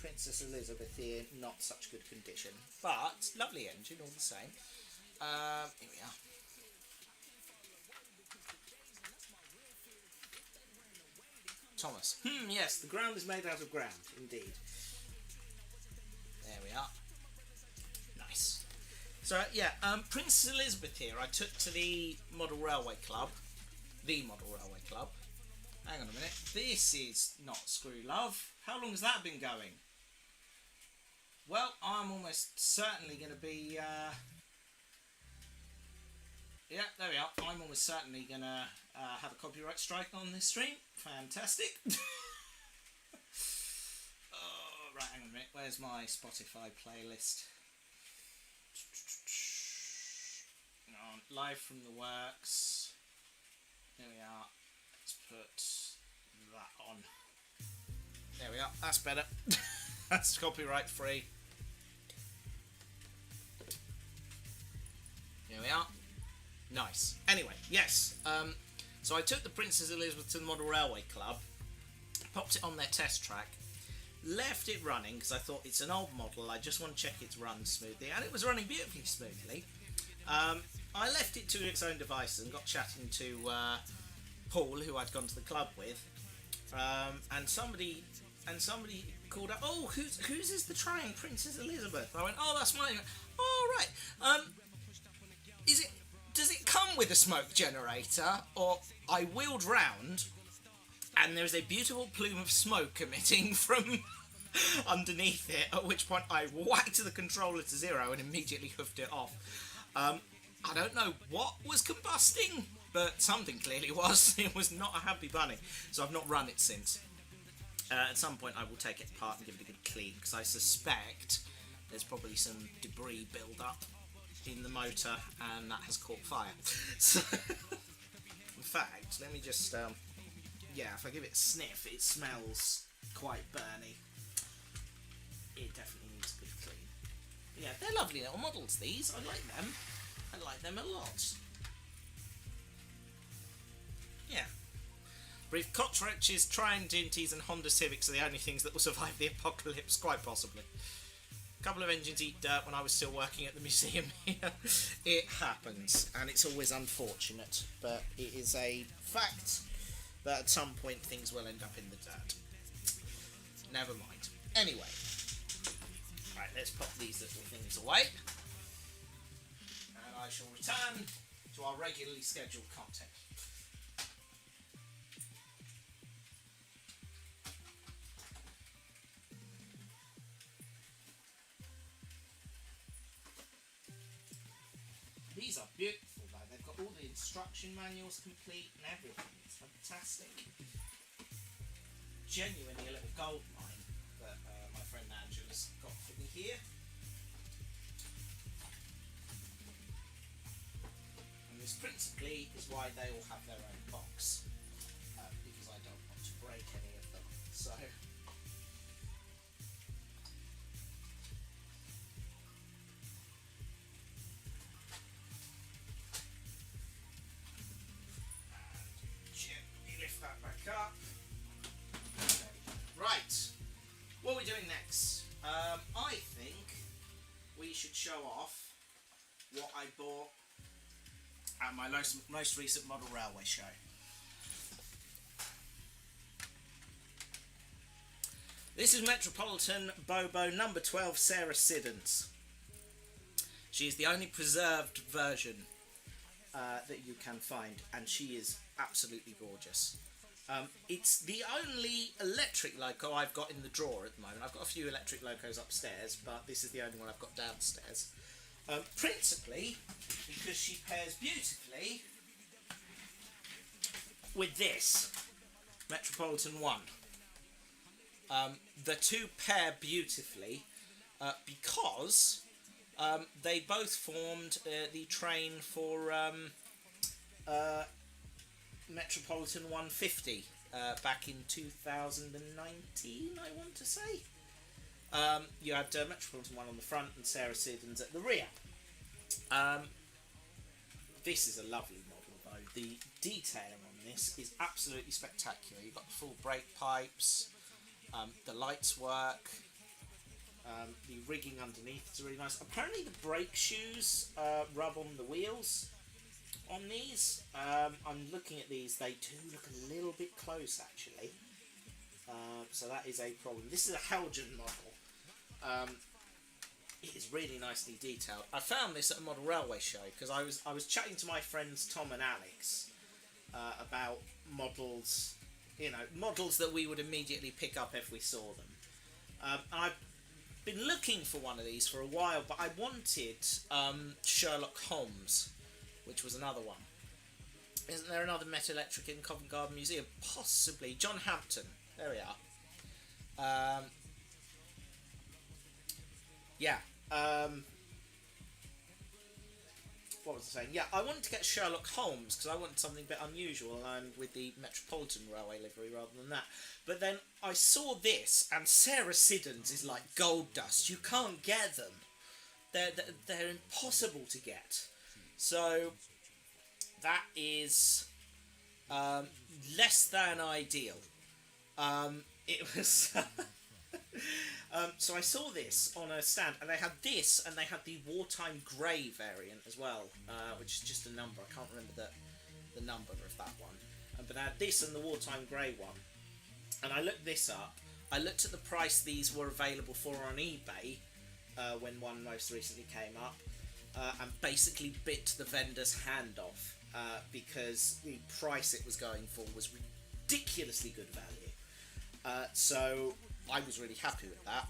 Princess Elizabeth here, not such good condition. But lovely engine all the same. Here we are. Thomas. Yes, the ground is made out of ground, indeed. There we are. Nice. So, yeah, Princess Elizabeth here, I took to the Model Railway Club. The Model Railway Club. Hang on a minute. This is not Screw Love. How long has that been going? Well, I'm almost certainly going to be... Yeah, there we are. I'm almost certainly going to have a copyright strike on this stream. Fantastic. Oh, right, hang on a minute. Where's my Spotify playlist? Hang on. Live from the works. There we are. Let's put that on. There we are. That's better. That's copyright free. Here we are. Nice. Anyway, yes. So I took the Princess Elizabeth to the Model Railway Club, popped it on their test track, left it running because I thought it's an old model, I just want to check it's run smoothly, and it was running beautifully smoothly. I left it to its own devices and got chatting to Paul, who I'd gone to the club with, and somebody called out, "Oh, whose is the train, Princess Elizabeth?" I went, "Oh, that's mine." "Oh, right. Does it come with a smoke generator?" Or I wheeled round and there was a beautiful plume of smoke emitting from underneath it, at which point I whacked the controller to 0 and immediately hoofed it off. I don't know what was combusting, but something clearly was. It was not a happy bunny, so I've not run it since. At some point I will take it apart and give it a good clean, because I suspect there's probably some debris build up in the motor and that has caught fire. So, in fact, let me just yeah, if I give it a sniff, it smells quite burny. It definitely needs a good clean. But yeah, they're lovely little models, these. I like them. I like them a lot. Yeah. Brief cockroaches, Triumph Ginties and Honda Civics are the only things that will survive the apocalypse, quite possibly. A couple of engines eat dirt when I was still working at the museum here. It happens, and it's always unfortunate, but it is a fact that at some point things will end up in the dirt. Never mind. Anyway, right, let's pop these little things away, and I shall return to our regularly scheduled content. These are beautiful though, they've got all the instruction manuals complete and everything, it's fantastic. Genuinely a little gold mine that my friend Angela's got for me here. And this principally is why they all have their own box, because I don't want to break any of them. So up. Right, what are we doing next? I think we should show off what I bought at my most recent model railway show. This is Metropolitan Bobo number 12 Sarah Siddons. She is the only preserved version that you can find, and she is absolutely gorgeous. It's the only electric loco I've got in the drawer at the moment. I've got a few electric locos upstairs, but this is the only one I've got downstairs. Principally because she pairs beautifully with this Metropolitan 1. The two pair beautifully because they both formed the train for Metropolitan 150 back in 2019, I want to say. You had Metropolitan 1 on the front and Sarah Siddons at the rear. This is a lovely model though. The detailing on this is absolutely spectacular. You've got the full brake pipes, the lights work, the rigging underneath is really nice. Apparently the brake shoes rub on the wheels on these. I'm looking at these, they do look a little bit close actually. So that is a problem. This is a Helgen model. It is really nicely detailed. I found this at a model railway show because I was chatting to my friends Tom and Alex about models, models that we would immediately pick up if we saw them. I've been looking for one of these for a while, but I wanted Sherlock Holmes, which was another one. Isn't there another Met Electric in Covent Garden Museum? Possibly. John Hampton. There we are. Yeah. What was I saying? Yeah, I wanted to get Sherlock Holmes because I wanted something a bit unusual and with the Metropolitan Railway livery rather than that. But then I saw this and Sarah Siddons is like gold dust. You can't get them. They're impossible to get. So that is less than ideal. It was... so I saw this on a stand, and they had this, and they had the wartime grey variant as well, which is just a number. I can't remember the number of that one. But they had this and the wartime grey one. And I looked this up. I looked at the price these were available for on eBay when one most recently came up, and basically bit the vendor's hand off because the price it was going for was ridiculously good value. So I was really happy with that.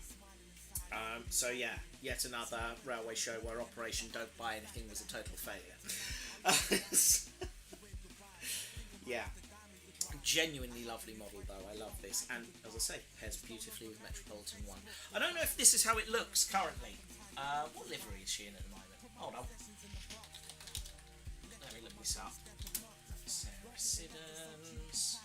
So yeah, yet another railway show where Operation Don't Buy Anything was a total failure. Yeah, genuinely lovely model though. I love this, and as I say, pairs beautifully with Metropolitan 1. I don't know if this is how it looks currently. What livery is she in at the moment? Hold on. Let me look this up. Sarah Siddons.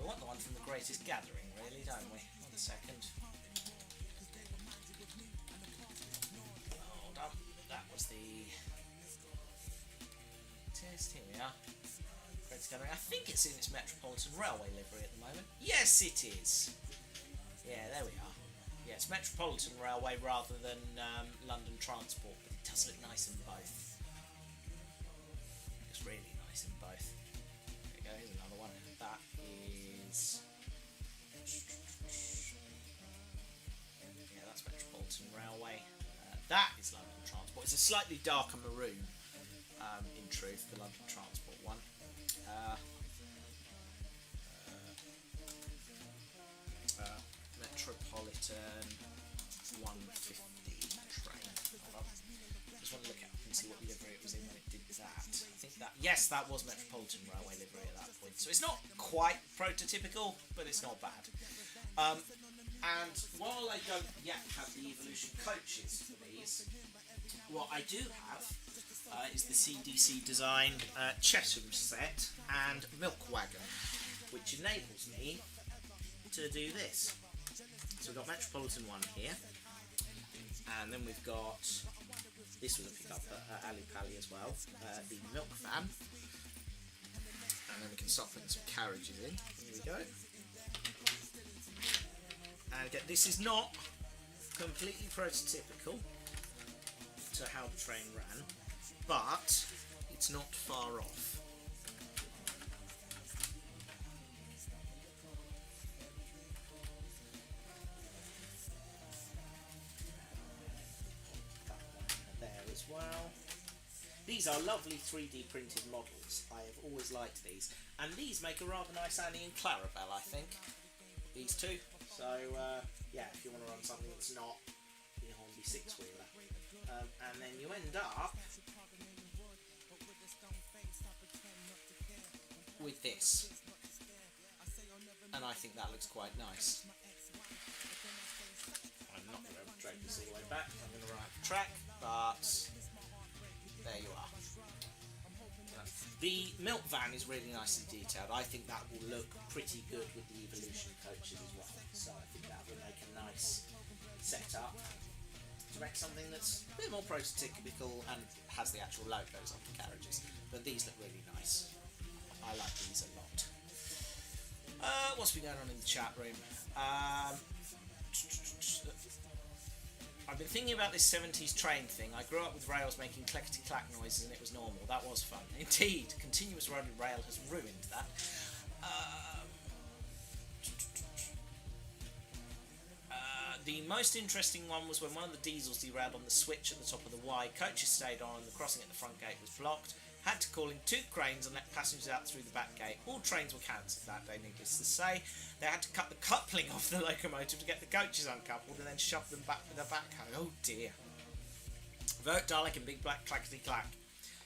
We want the one from The Greatest Gathering, really, don't we? 1 second. Hold on. That was the test. Here we are. Greatest Gathering. I think it's in its Metropolitan Railway livery at the moment. Yes, it is. Yeah, there we are. Yeah, it's Metropolitan Railway rather than London Transport, but it does look nice in both. Looks really nice in both. There we go, here's another one. That is... yeah, that's Metropolitan Railway. That is London Transport. It's a slightly darker maroon, in truth, the London Transport one. Metropolitan 150 train. Hold on. Just want to look it up and see what livery it was in when it did that. I think that, yes, that was Metropolitan Railway livery at that point. So it's not quite prototypical, but it's not bad. And while I don't yet have the Evolution coaches for these, what I do have is the CDC Design Chesham set and Milk Wagon, which enables me to do this. So we've got Metropolitan 1 here, and then we've got, this was a pickup at Ali Pally as well, the Milk Van, and then we can start putting some carriages in. Here we go. And again, this is not completely prototypical to how the train ran, but it's not far off. Well, these are lovely 3D printed models. I have always liked these, and these make a rather nice Annie and Clarabelle, I think. These two. So yeah, if you want to run something that's not the Hornby 6-wheeler, and then you end up with this, and I think that looks quite nice. I'm not going to drag this all the way back. I'm going to run out the track, but There you are. The milk van is really nicely detailed. I think that will look pretty good with the Evolution coaches as well. So I think that will make a nice setup to make something that's a bit more prototypical and has the actual logos on the carriages. But these look really nice. I like these a lot. What's been going on in the chat room? I've been thinking about this 70s train thing. I grew up with rails making clickety-clack noises and it was normal. That was fun. Indeed, continuous rolling rail has ruined that. The most interesting one was when one of the diesels derailed on the switch at the top of the Y. Coaches stayed on and the crossing at the front gate was blocked. Had to call in 2 cranes and let passengers out through the back gate. All trains were cancelled that day, needless to say. They had to cut the coupling off the locomotive to get the coaches uncoupled and then shove them back with a backhoe. Oh dear. Vote Dalek and Big Black Clackety Clack.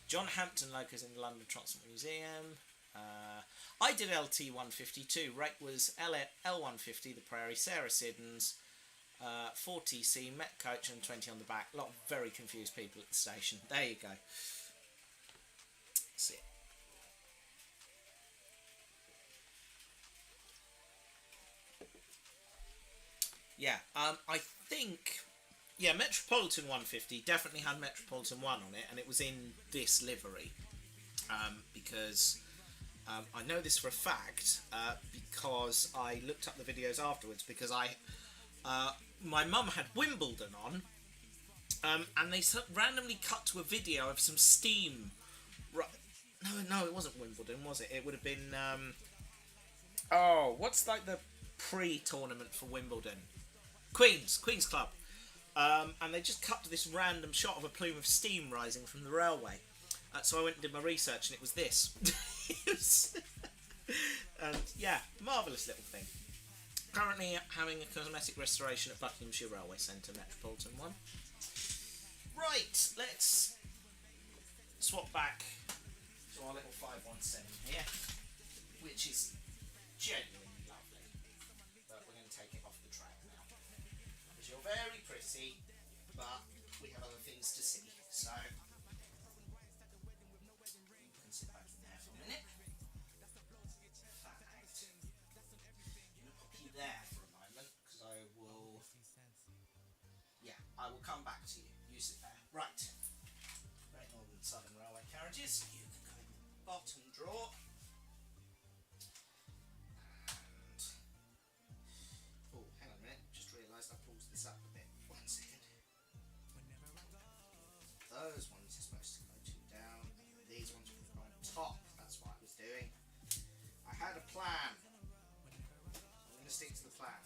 John Hampton locos in the London Transport Museum. I did LT 152. Rake was L150, the Prairie. Sarah Siddons. 4TC, Met Coach and 20 on the back. A lot of very confused people at the station. There you go. That's it. Yeah, I think... Yeah, Metropolitan 150 definitely had Metropolitan 1 on it, and it was in this livery. Because... I know this for a fact, because I looked up the videos afterwards, because my mum had Wimbledon on, and they randomly cut to a video of some steam. No, it wasn't Wimbledon, was it? It would have been. What's like the pre-tournament for Wimbledon? Queen's Club. And they just cut to this random shot of a plume of steam rising from the railway. So I went and did my research, and it was this. And yeah, marvellous little thing. Currently having a cosmetic restoration at Buckinghamshire Railway Centre, Metropolitan 1. Right, let's swap back to our little 517 here, which is genuinely lovely. But we're going to take it off the track now. Because you're very pretty, but we have other things to see. So, you can sit back in there for a minute. There for a moment, because I will come back to you. You sit there. Right. Great Northern Southern Railway carriages. You can go in the bottom drawer. And... oh, hang on a minute. Just realised I paused this up a bit. 1 second. Those ones are supposed to go 2 down. These ones will go on top. That's what I was doing. I had a plan. Stick to the plan,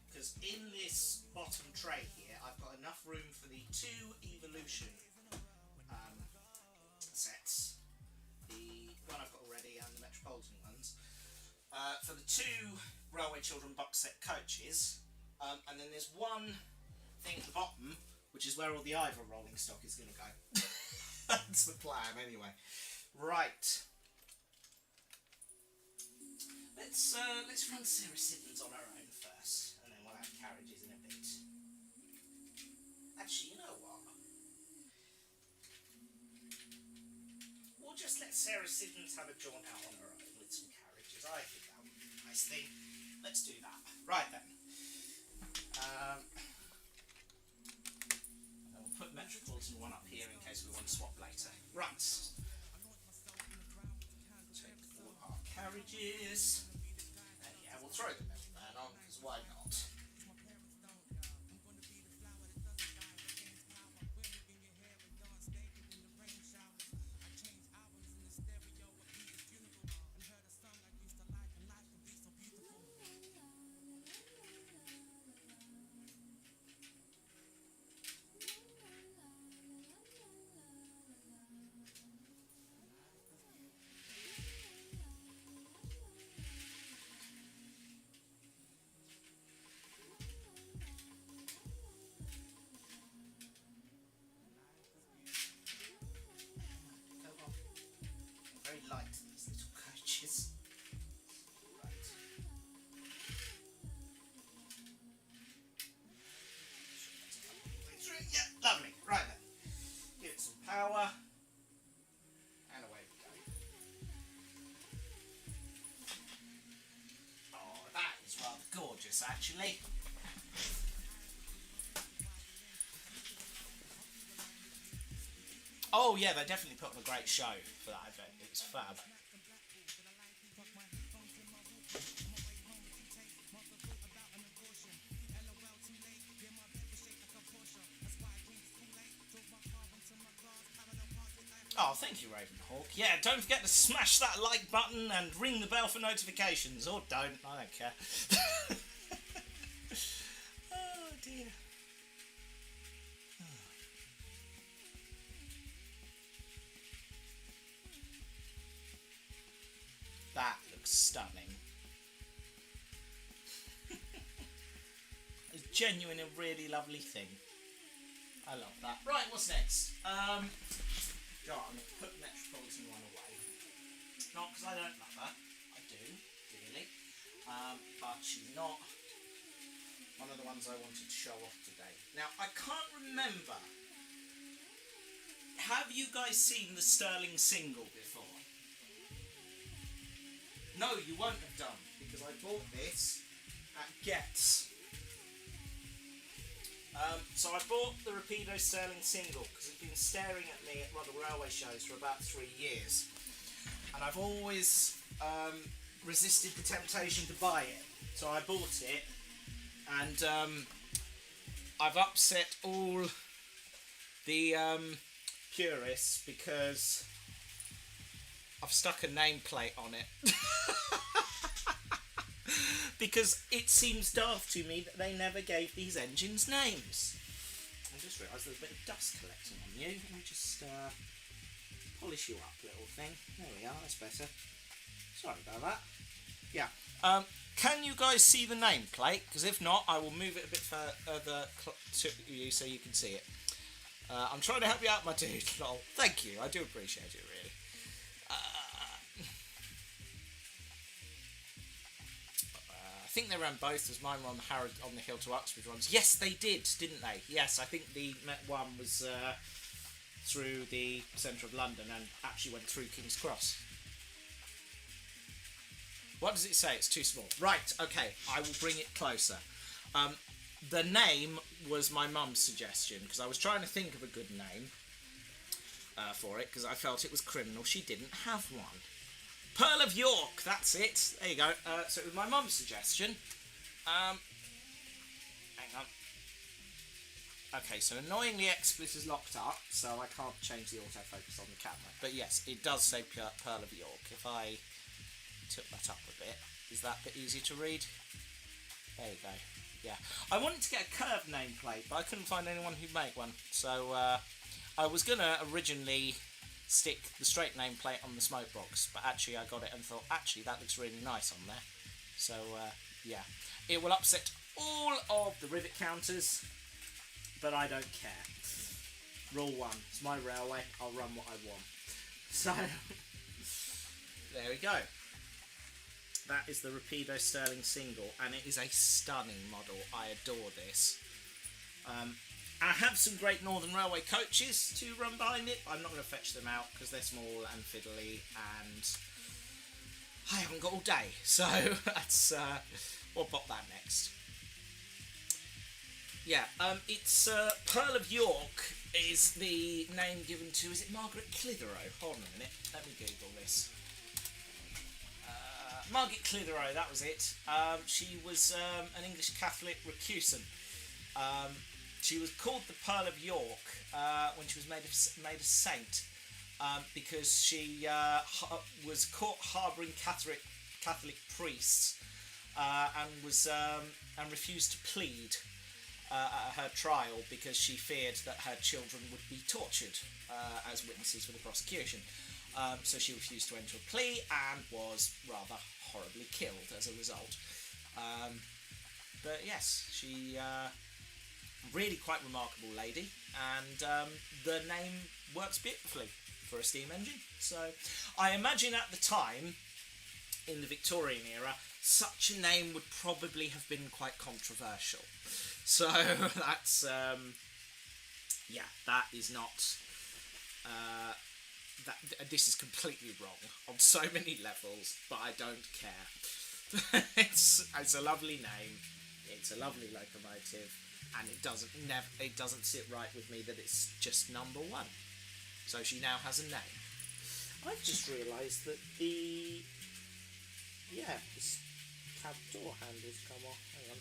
because in this bottom tray here I've got enough room for the 2 Evolution sets, the one I've got already and the Metropolitan ones, for the 2 Railway Children box set coaches, and then there's one thing at the bottom which is where all the Ivor rolling stock is going to go. That's the plan anyway. Right. Let's run Sarah Siddons on her own first, and then we'll have carriages in a bit. Actually, you know what? We'll just let Sarah Siddons have a jaunt out on her own with some carriages. I think that would be a nice thing. Let's do that. Right then. We'll put Metropolitan 1 up here in case we want to swap later. Right. Take all our carriages. We'll throw the metal van on, because why not? gorgeous, actually. Oh yeah, they definitely put on a great show for that event. It was fab. Oh, thank you, Ravenhawk. Yeah, don't forget to smash that like button and ring the bell for notifications. Or don't, I don't care. Oh, dear. That looks stunning. It's genuinely a really lovely thing. I love that. Right, what's next? I'm going to put the Metropolitan one away. Not because I don't love her. I do, really. But she's not one of the ones I wanted to show off today. Now, I can't remember. Have you guys seen the Sterling single before? No, you won't have done, because I bought this at Getz. So I bought the Rapido Sterling single because it's been staring at me at one of the railway shows for about 3 years. And I've always resisted the temptation to buy it. So I bought it, and I've upset all the purists because I've stuck a nameplate on it. Because it seems daft to me that they never gave these engines names. I just realised there's a bit of dust collecting on you. Let me just polish you up, little thing. There we are, that's better. Sorry about that. Yeah. Can you guys see the nameplate? Because if not, I will move it a bit further to you so you can see it. I'm trying to help you out, my dude. Lol. Thank you, I do appreciate it, really. I think they ran both, as mine were on the Harrow on the Hill to Uxbridge ones. Yes, they did, didn't they? Yes, I think the Met one was through the centre of London and actually went through King's Cross. What does it say? It's too small. Right, okay, I will bring it closer. The name was my mum's suggestion, because I was trying to think of a good name for it, because I felt it was criminal she didn't have one. Pearl of York, that's it. There you go. So it was my mum's suggestion. Hang on. Okay, so annoyingly XSplit is locked up, so I can't change the autofocus on the camera. But yes, it does say Pearl of York. If I took that up a bit, is that a bit easier to read? There you go. Yeah. I wanted to get a curved nameplate, but I couldn't find anyone who'd make one. So I was going to originally stick the straight nameplate on the smoke box, but actually I got it and thought, actually that looks really nice on there. So yeah, it will upset all of the rivet counters, but I don't care. Rule 1, it's my railway, I'll run what I want. So there we go. That is the Rapido Sterling single, and it is a stunning model. I adore this. I have some Great Northern Railway coaches to run behind it. I'm not going to fetch them out because they're small and fiddly, and I haven't got all day. So that's we'll pop that next. Yeah, it's Pearl of York is the name given to. Is it Margaret Clitheroe? Hold on a minute. Let me Google this. Margaret Clitheroe, that was it. She was an English Catholic recusant. She was called the Pearl of York when she was made a saint because she was caught harbouring Catholic priests and refused to plead at her trial because she feared that her children would be tortured as witnesses for the prosecution. So she refused to enter a plea and was rather horribly killed as a result. But yes, she really quite remarkable lady, and the name works beautifully for a steam engine. So I imagine at the time, in the Victorian era, such a name would probably have been quite controversial. So that's yeah, that is not this is completely wrong on so many levels, but I don't care. It's a lovely name, It's a lovely locomotive, and it doesn't sit right with me that it's just number 1. So she now has a name. I've just realised that this cab door handle's come off. Hang on.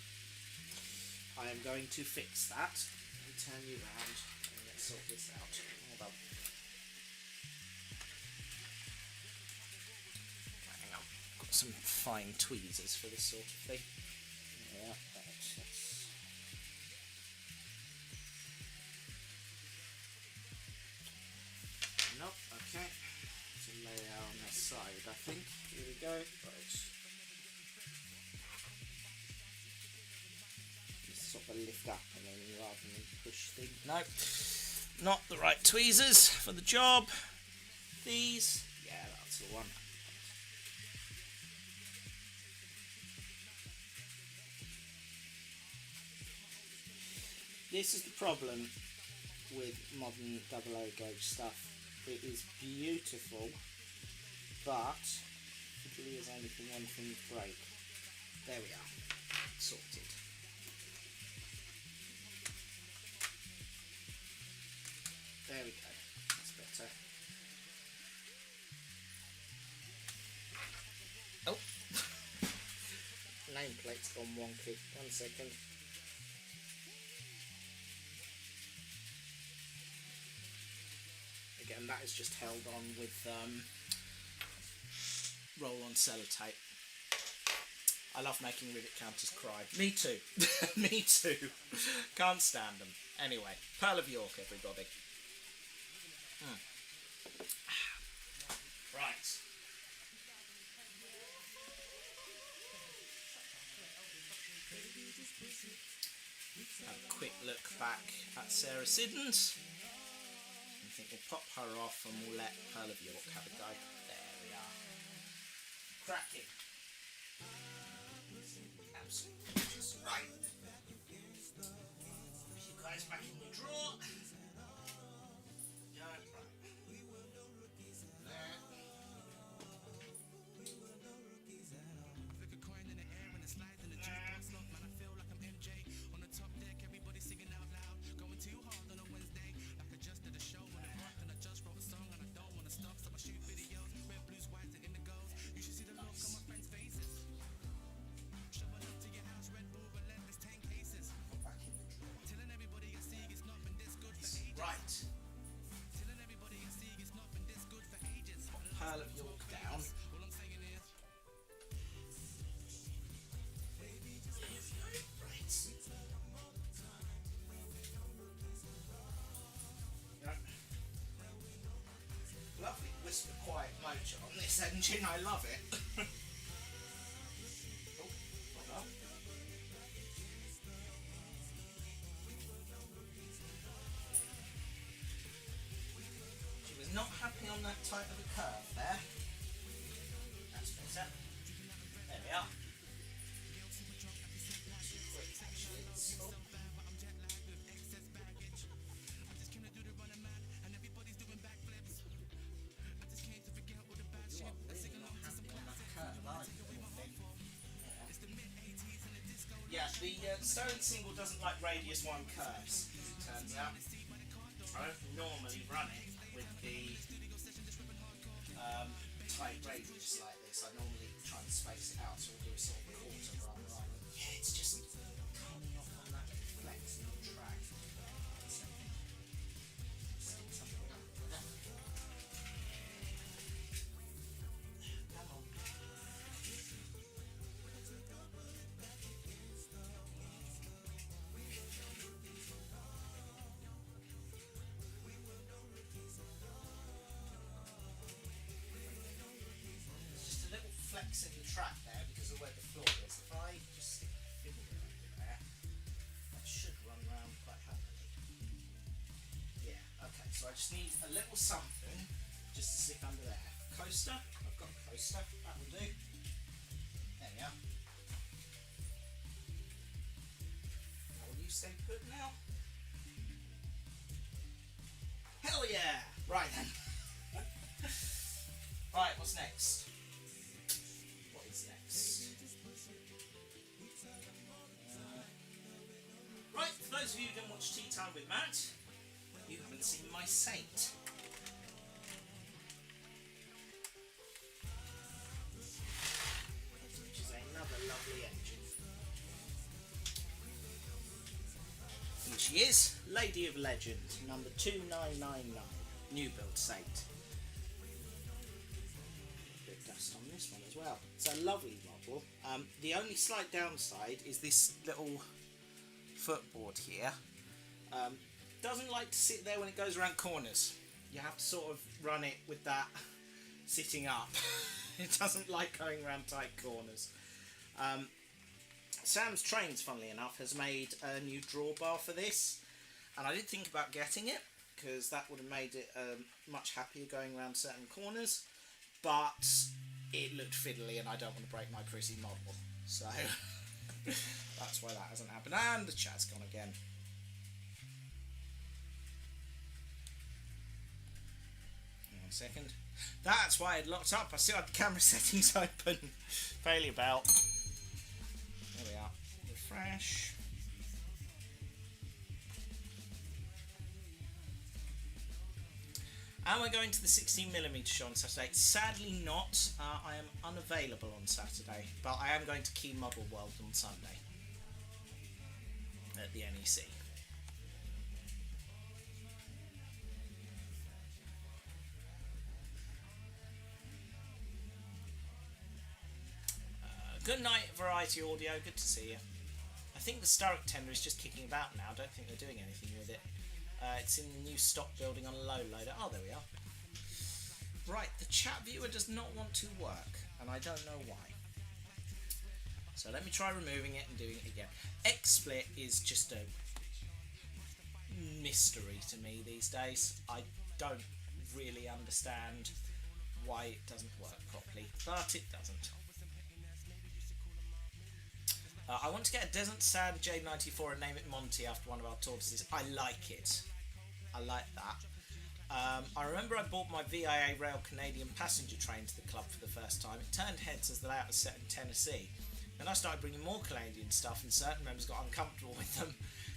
I am going to fix that and turn you round, and let's sort this out. Hold on. Hang on. Got some fine tweezers for this sort of thing. Yeah, that's nope, okay. To lay out on that side, I think. Here we go. Right. Just sort of lift up and then rather than push things. Nope. Not the right tweezers for the job. These. Yeah, that's the one. This is the problem with modern 00 gauge stuff. It is beautiful, but it really is only from one thing to break. There we are. Sorted. There we go. That's better. Oh! Nameplate's gone wonky. 1 second. Again, that is just held on with roll-on sellotape. I love making rivet counters cry. Me too. Me too. Can't stand them. Anyway, Pearl of York, everybody. Right. Have a quick look back at Sarah Siddons. I think we'll pop her off and we'll let Pearl of York have a go. There we are. Cracking. Absolutely just right. Put you guys back in your drawer. Yeah, right. There. Pearl of York down. Right. Yep. Lovely whisper quiet motor on this engine, I love it. Oh, hold on. She was not happy on that tight of a curve there. That's better. There we are. Too quick, actually. Oh. You are really not happy on that curve, are you? Yeah, the Stone single doesn't like radius 1 curves, as it turns out. I don't normally run it with the tight radius like this. I normally try and space it out, so we'll do a sort of quarter run rather than... Yeah, it's just coming off on that flex in the track. Something up with that. Come on. Just a little flex in the track there because of where the floor is. If I just stick my finger over there, that should run round quite happily. Yeah, okay, so I just need a little something just to stick under there. Coaster, I've got a coaster, that will do. There we are. Will you stay put now? Hell yeah! Right then. Right, what's next? What is next? those of you who can watch Tea Time with Matt, you haven't seen my Saint. Which is another lovely engine. Here she is, Lady of Legend, number 2999, new build Saint. Bit of dust on this one as well. It's a lovely model. The only slight downside is this little footboard here. Doesn't like to sit there when it goes around corners. You have to sort of run it with that sitting up. It doesn't like going around tight corners. Sam's Trains, funnily enough, has made a new drawbar for this, and I did think about getting it because that would have made it much happier going around certain corners, but it looked fiddly and I don't want to break my pretty model, so that's why that hasn't happened. And the chat's gone again. Hang on a second. That's why it locked up. I still had the camera settings open. Failure belt. There we are. Refresh. Am I going to the 16mm show on Saturday? Sadly not. I am unavailable on Saturday, but I am going to Key Model World on Sunday at the NEC. Good night, Variety Audio. Good to see you. I think the Sturrock tender is just kicking about now. I don't think they're doing anything with it. It's in the new stock building on a low loader. Oh, there we are. Right, the chat viewer does not want to work, and I don't know why. So let me try removing it and doing it again. XSplit is just a mystery to me these days. I don't really understand why it doesn't work properly, but it doesn't. I want to get a Desert Sand J94 and name it Monty after one of our tortoises. I like it. I like that. I remember I bought my VIA Rail Canadian passenger train to the club for the first time. It turned heads as the layout was set in Tennessee. Then I started bringing more Canadian stuff and certain members got uncomfortable with them.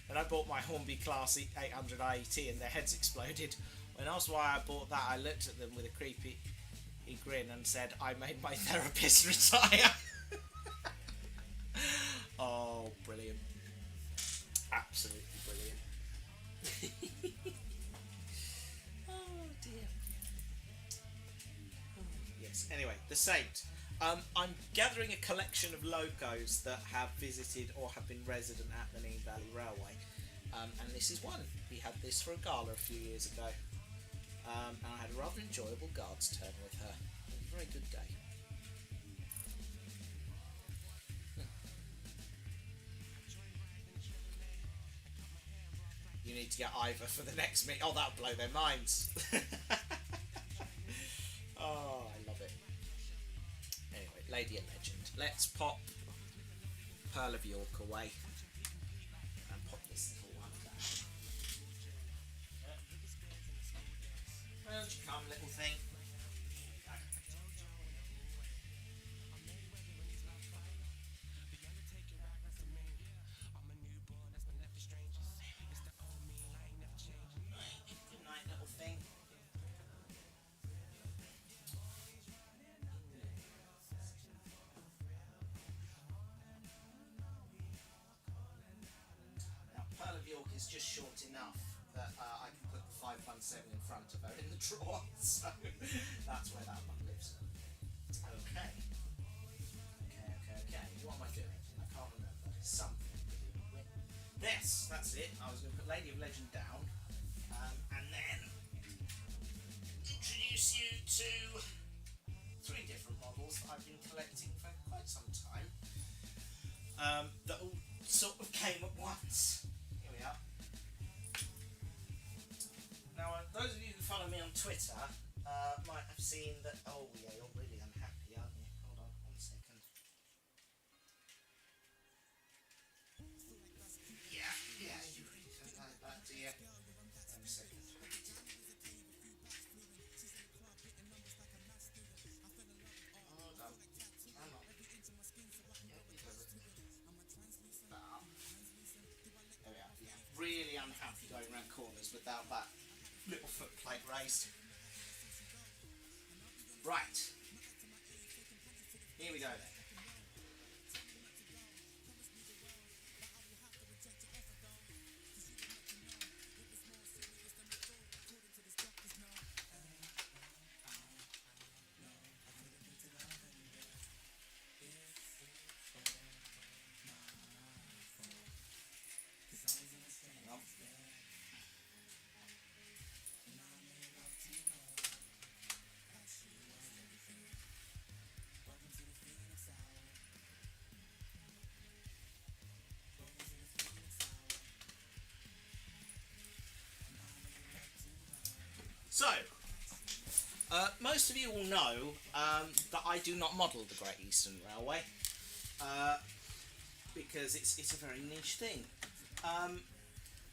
Then I bought my Hornby Class 800 IET and their heads exploded. When asked why I bought that, I looked at them with a creepy grin and said, I made my therapist retire. Oh, brilliant. Absolutely brilliant. Oh, dear. Oh, yes, anyway, the Saint. I'm gathering a collection of locos that have visited or have been resident at the Nene Valley Railway. And this is one. We had this for a gala a few years ago. And I had a rather enjoyable guards turn with her. It was a very good day. You need to get Ivor for the next meet. Oh, that'll blow their minds. Oh, I love it. Anyway, Lady and Legend. Let's pop Pearl of York away and pop this little one down. Where'd you come, little thing? Is just short enough that I can put the 517 in front of her in the drawer, so that's where that one lives. Okay. What am I doing? I can't remember. Something. This, that's it. I was going to put Lady of Legend down, and then introduce you to 3 different models that I've been collecting for quite some time, that all sort of came at once. Now, those of you who follow me on Twitter might have seen that. Oh, yeah, you're really unhappy, aren't you? Hold on, 1 second. Yeah, you really don't like that, do you? 1 second. Hold on. Hang on. Yeah, there we are. Yeah, without that little foot plate raised. Right, here we go then. So, most of you will know that I do not model the Great Eastern Railway because it's a very niche thing.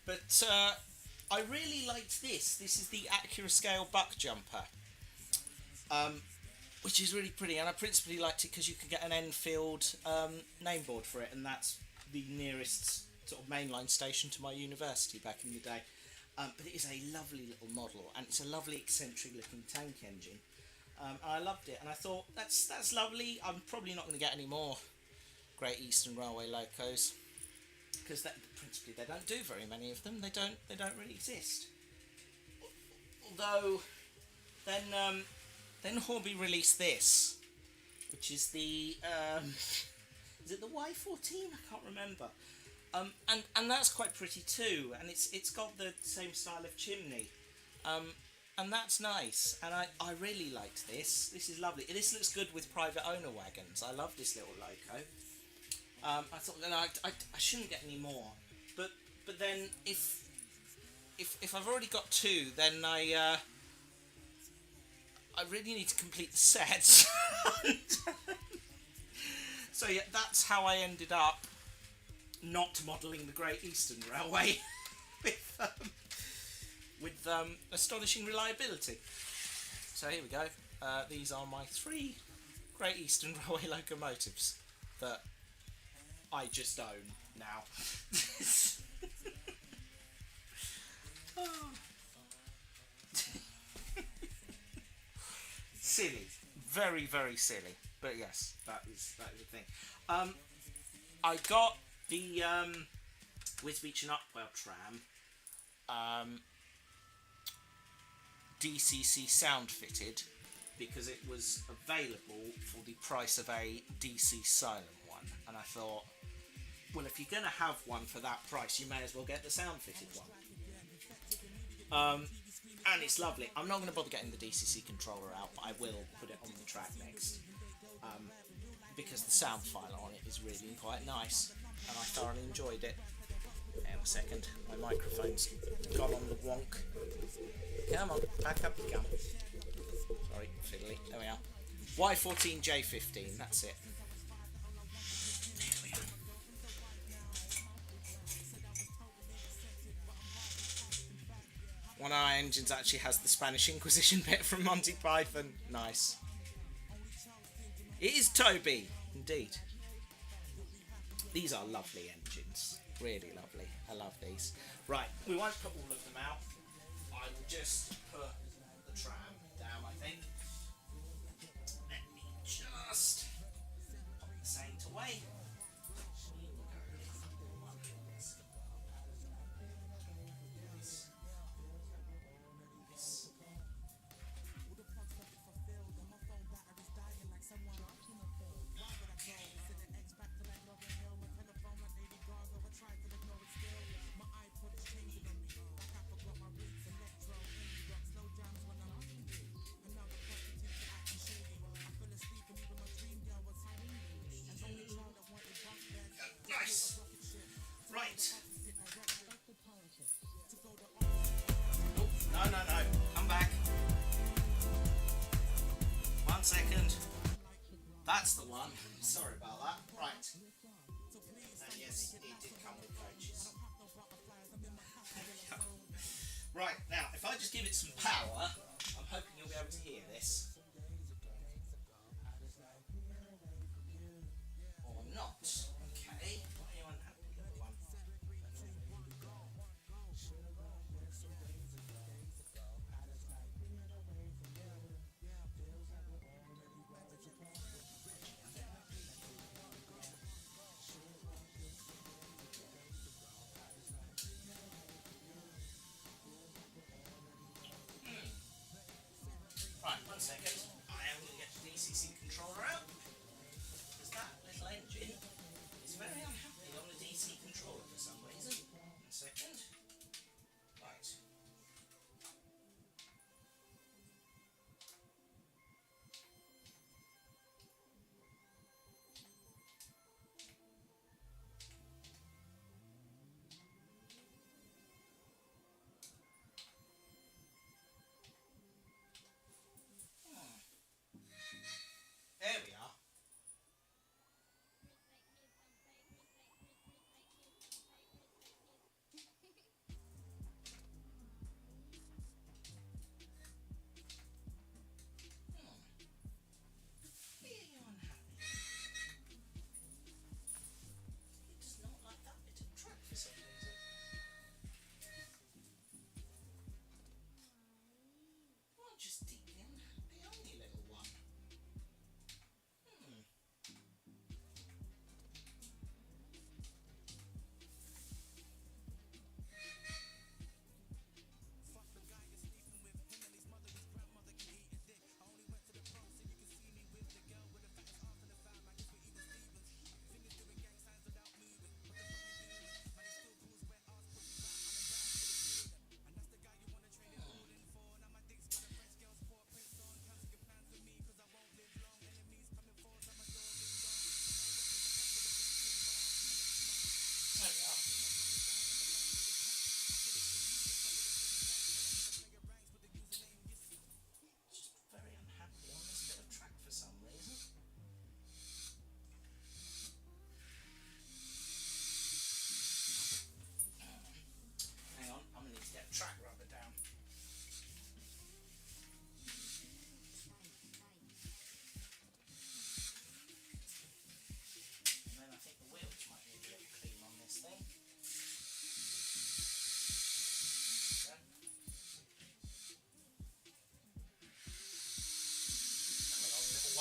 But I really liked this. This is the Accurascale buck jumper, which is really pretty, and I principally liked it because you can get an Enfield name board for it, and that's the nearest sort of mainline station to my university back in the day. But it is a lovely little model, and it's a lovely eccentric looking tank engine. I loved it, and I thought that's lovely. I'm probably not going to get any more Great Eastern Railway locos because principally they don't do very many of them. They don't really exist. Although then Horby released this, which is the is it the Y14? I can't remember. And that's quite pretty too, and it's got the same style of chimney, and that's nice, and I really liked this. This is lovely. This looks good with private owner wagons. I love this little loco. I thought I shouldn't get any more, but then if I've already got two, then I really need to complete the set. So yeah, that's how I ended up not modelling the Great Eastern Railway with astonishing reliability. So here we go. These are my 3 Great Eastern Railway locomotives that I just own now. Silly, very very silly, but yes, that is the thing. I got the Wisbech and Upwell tram DCC sound fitted because it was available for the price of a DC silent one, and I thought, well, if you're going to have one for that price, you may as well get the sound fitted one. And it's lovely. I'm not going to bother getting the DCC controller out, but I will put it on the track next, because the sound file on it is really quite nice, and I thoroughly enjoyed it. Hang on a second, my microphone's gone on the wonk. Come on, back up you come. Sorry, fiddly. There we are. Y14J15, that's it. There we are. One of our engines actually has the Spanish Inquisition bit from Monty Python. Nice. It is Toby, indeed. These are lovely engines. Really lovely. I love these. Right, we won't put all of them out. I will just put the tram down, I think. Let me just pop the saint away. Nice. Right. Oh, no. Come back. 1 second. That's the one. Sorry about that. Right. And yes, it did come with coaches. Right, now, if I just give it some power, I'm hoping you'll be able to hear this. Or not. Okay. Why are you unhappy, little one?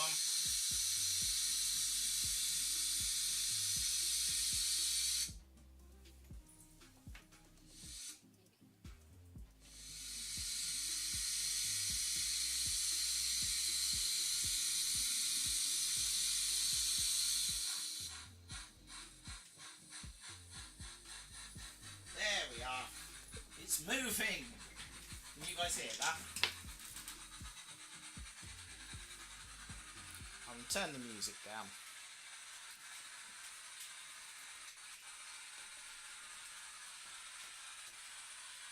one. There we are. It's moving. Can you guys hear that? I'll turn the music down.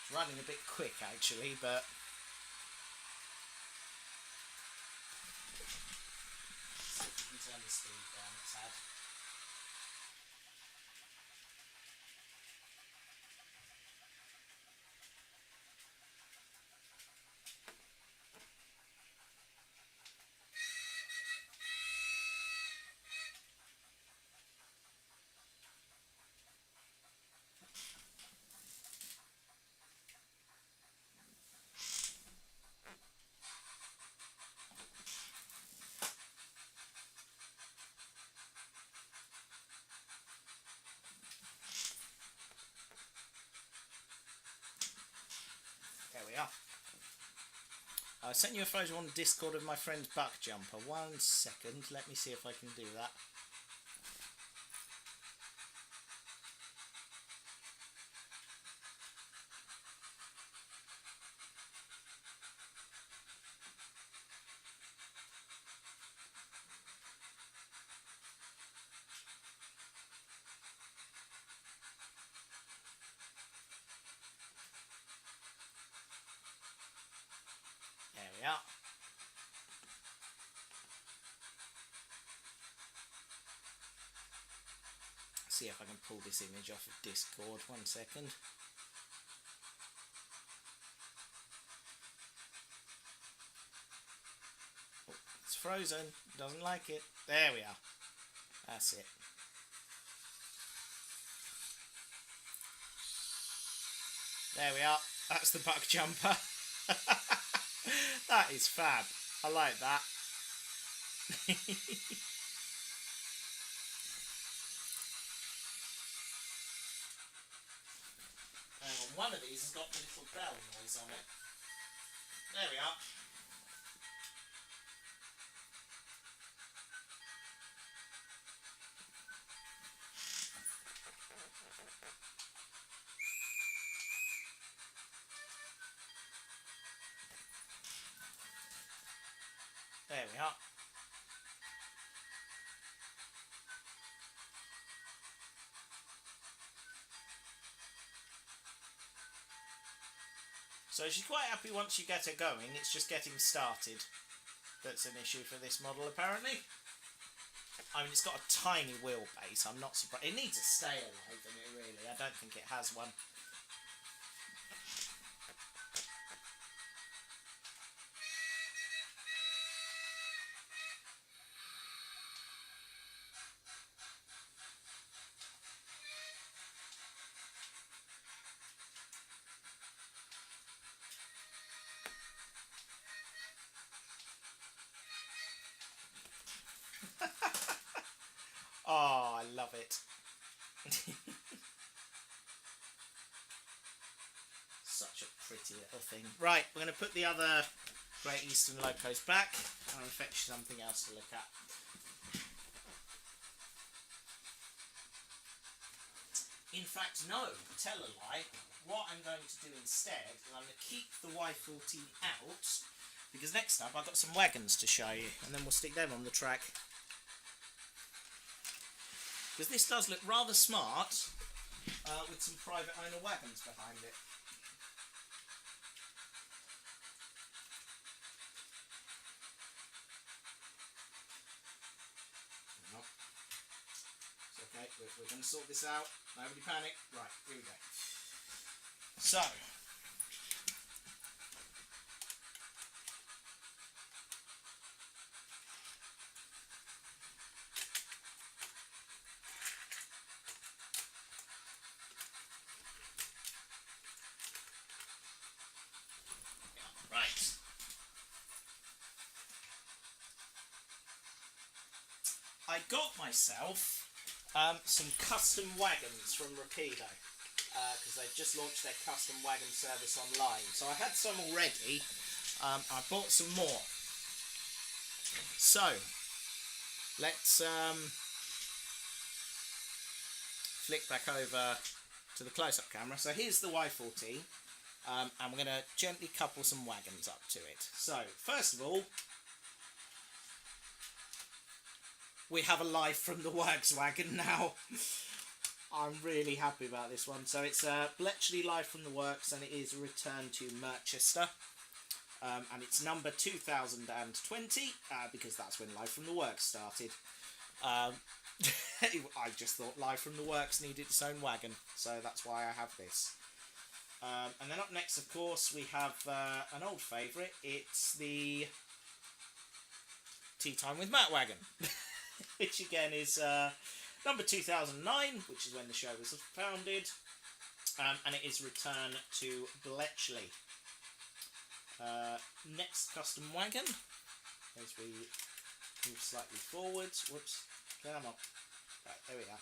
It's running a bit quick actually, but you can turn the speed down a tad. There we are. I sent you a photo on Discord of my friend's buck jumper. 1 second, let me see if I can do that. There we are. See if I can pull this image off of Discord. 1 second. Oh, it's frozen. Doesn't like it. There we are. That's it. There we are. That's the buck jumper. That is fab. I like that. Hang on, one of these has got the little bell noise on it. There we are. There we are. So she's quite happy once you get her going. It's just getting started that's an issue for this model, apparently. I mean, it's got a tiny wheelbase. I'm not surprised. It needs a stay alive in it, really. I don't think it has one. Oh, I love it. Such a pretty little thing. Right, we're going to put the other Great Eastern locos back. I'll fetch something else to look at. In fact, no, tell a lie. What I'm going to do instead is I'm going to keep the Y14 out, because next up I've got some wagons to show you, and then we'll stick them on the track. Because this does look rather smart with some private owner wagons behind it. No. It's okay, we're going to sort this out. Nobody panic. Right, here we go. So, right. I got myself some custom wagons from Rapido because they've just launched their custom wagon service online. So I had some already. I bought some more. So let's flick back over to the close-up camera. So here's the Y14, and we're going to gently couple some wagons up to it. So first of all, we have a live from the works wagon now. I'm really happy about this one. So it's Bletchley live from the works, and it is a return to Merchester. And it's number 2020, because that's when Live from the Works started. I just thought Live from the Works needed its own wagon, so that's why I have this. And then up next, of course, we have an old favourite. It's the Tea Time with Matt wagon, which again is number 2009, which is when the show was founded, and it is Return to Bletchley. Next custom wagon, as we move slightly forwards. Whoops, come on. Right, there we are.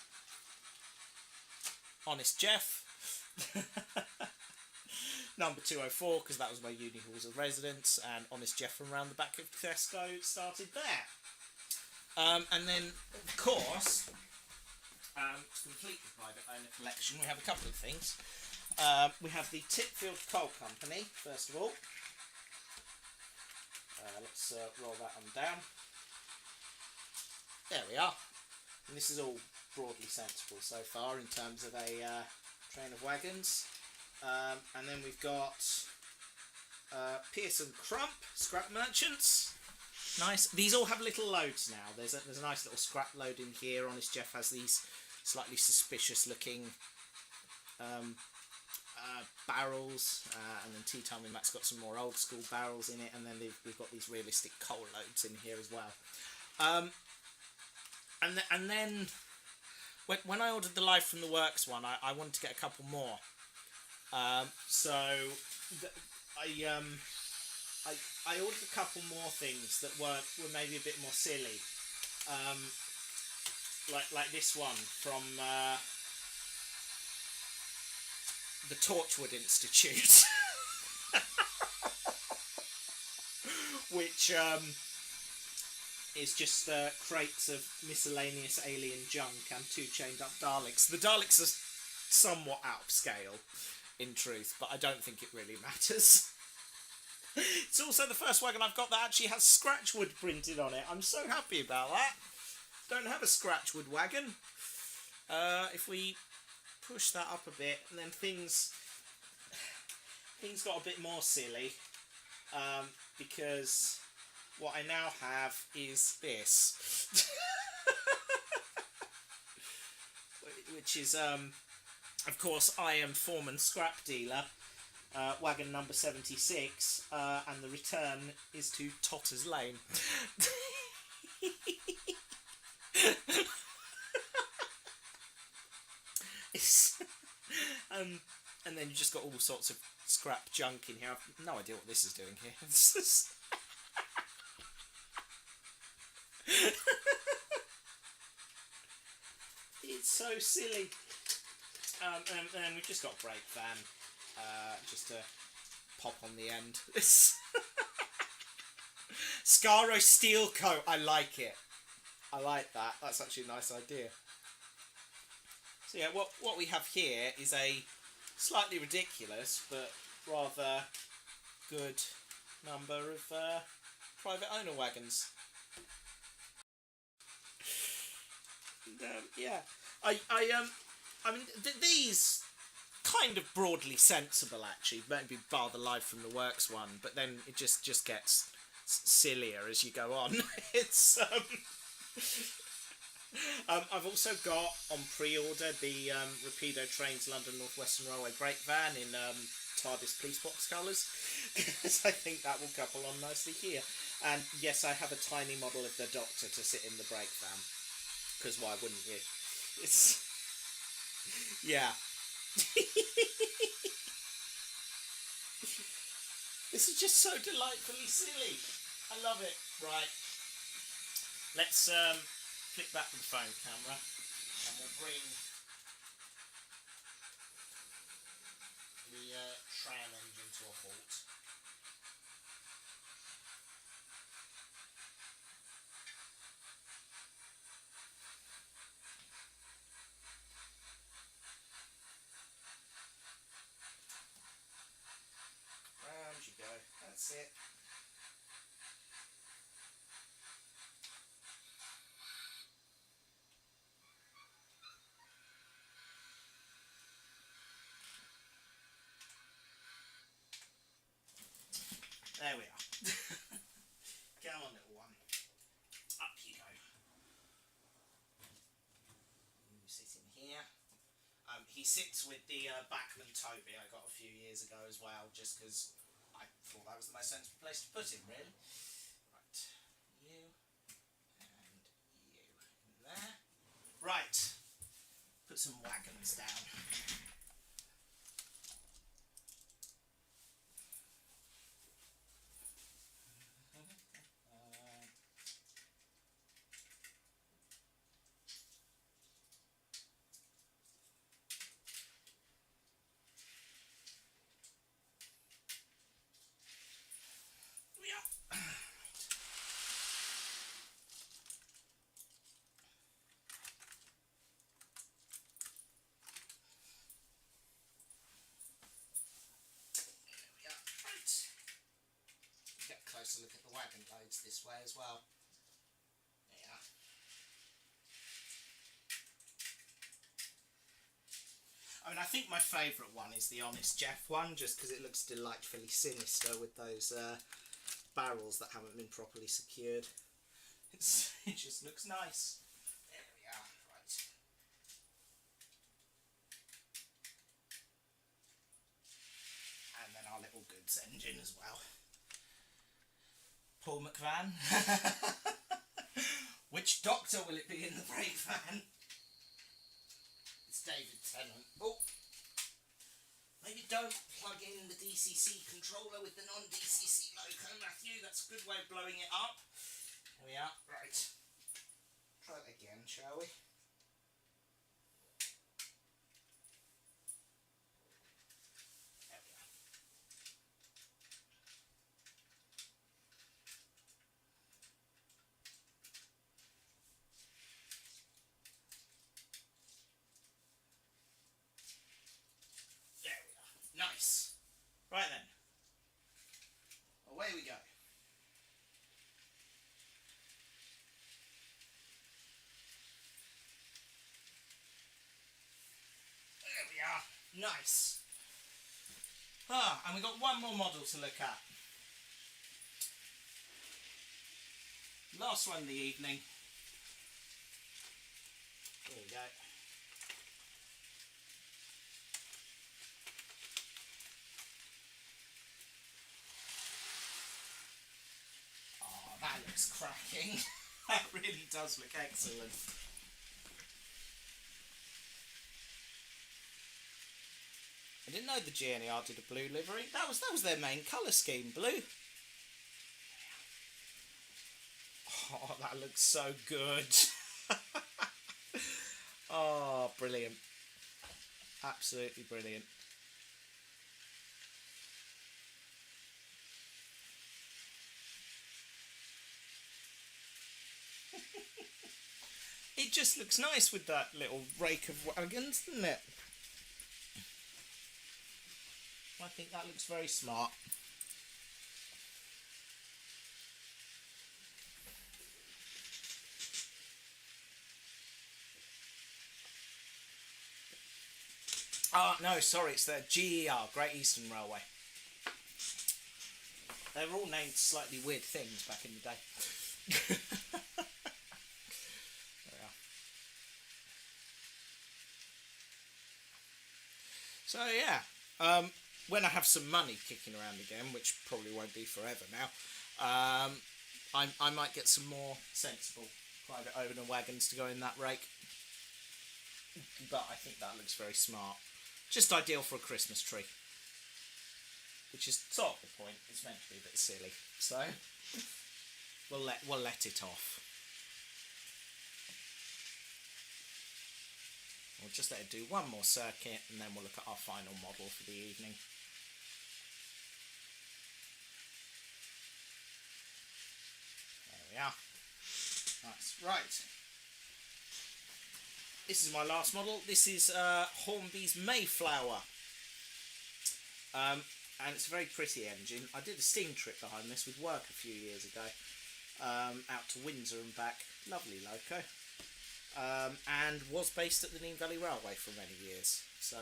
Honest Jeff. Number 204, because that was my uni halls of residence, and Honest Jeff from around the back of Tesco started there. And then, of course, to complete the private owner collection, we have a couple of things. We have the Titfield Coal Company, first of all. Let's roll that on down. There we are. And this is all broadly sensible so far in terms of a train of wagons. And then we've got Pearson Crump, Scrap Merchants. Nice. These all have little loads now. There's a nice little scrap load in here. Honest Jeff has these slightly suspicious looking barrels, and then Tea Time with Matt's got some more old school barrels in it, and then we've got these realistic coal loads in here as well. And then when I ordered the Live from the Works one, I wanted to get a couple more. So I ordered a couple more things that were maybe a bit more silly, like this one from the Torchwood Institute, which is just crates of miscellaneous alien junk and 2 chained up Daleks. The Daleks are somewhat out of scale, in truth, but I don't think it really matters. It's also the first wagon I've got that actually has Scratchwood printed on it. I'm so happy about that. Don't have a Scratchwood wagon. If we push that up a bit, and then things got a bit more silly, because what I now have is this, which is of course I am Foreman Scrap Dealer, wagon number 76, and the return is to Totters Lane. And then you just got all sorts of scrap junk in here. I've no idea what this is doing here. It's so silly. And we've just got a brake van, just to pop on the end. Scaro Steel Coat. I like it. I like that. That's actually a nice idea. So yeah, what we have here is a slightly ridiculous but rather good number of private owner wagons. And, yeah, I mean these kind of broadly sensible actually, maybe bar the Live from the Works one, but then it just gets sillier as you go on. It's I've also got on pre-order the Rapido Trains London North Western Railway brake van in TARDIS police box colours, because I think that will couple on nicely here. And yes, I have a tiny model of the Doctor to sit in the brake van, because why wouldn't you? It's... yeah. This is just so delightfully silly. I love it. Right. Let's flick back to the phone camera and we'll bring the tram engine to a halt. Round you go, that's it. There we are. Come on, little one. Up you go. You sit in here. He sits with the Bachman Toby I got a few years ago as well, just because I thought that was the most sensible place to put him, really. Right, you and you in there. Right, put some wagons down. Closer look at the wagon loads this way as well. Yeah. I mean, I think my favourite one is the Honest Jeff one, just because it looks delightfully sinister with those barrels that haven't been properly secured. It just looks nice. There we are, right. And then our little goods engine as well. Paul McVan. Which doctor will it be in the brake van? It's David Tennant. Oh, maybe don't plug in the DCC controller with the non-DCC loco, Matthew. That's a good way of blowing it up. There we are. Right. Try it again, shall we? Nice. Right then. Away we go. There we are. Nice. And we've got one more model to look at. Last one of the evening. There we go. That looks cracking. That really does look excellent. I didn't know the GNR did a blue livery. That was their main colour scheme, blue. Oh, that looks so good. Oh, brilliant. Absolutely brilliant. It just looks nice with that little rake of wagons, doesn't it? I think that looks very smart. Oh, no, sorry, it's the GER, Great Eastern Railway. They were all named slightly weird things back in the day. So yeah, when I have some money kicking around again, which probably won't be forever now, I might get some more sensible private owner wagons to go in that rake. But I think that looks very smart. Just ideal for a Christmas tree. Which is sort of the point. It's meant to be a bit silly. So we'll let it off. We'll just let it do one more circuit and then we'll look at our final model for the evening. There we are. Nice. Right. This is my last model. This is Hornby's Mayflower. And it's a very pretty engine. I did a steam trip behind this with work a few years ago. Out to Windsor and back. Lovely loco. And was based at the Nene Valley Railway for many years. So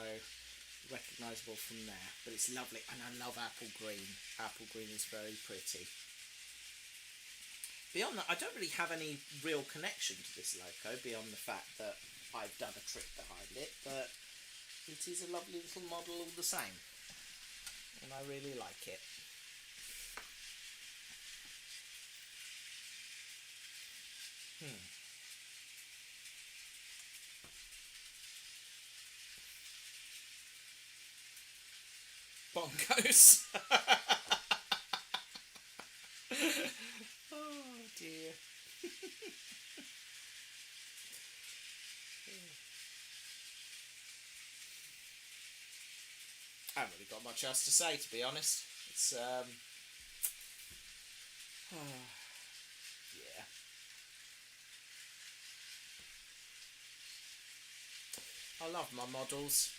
recognisable from there. But it's lovely. And I love apple green. Apple green is very pretty. Beyond that, I don't really have any real connection to this loco, beyond the fact that I've done a trip behind it, but it is a lovely little model all the same, and I really like it. Bonkos. Oh dear. I haven't really got much else to say, to be honest. It's yeah. I love my models.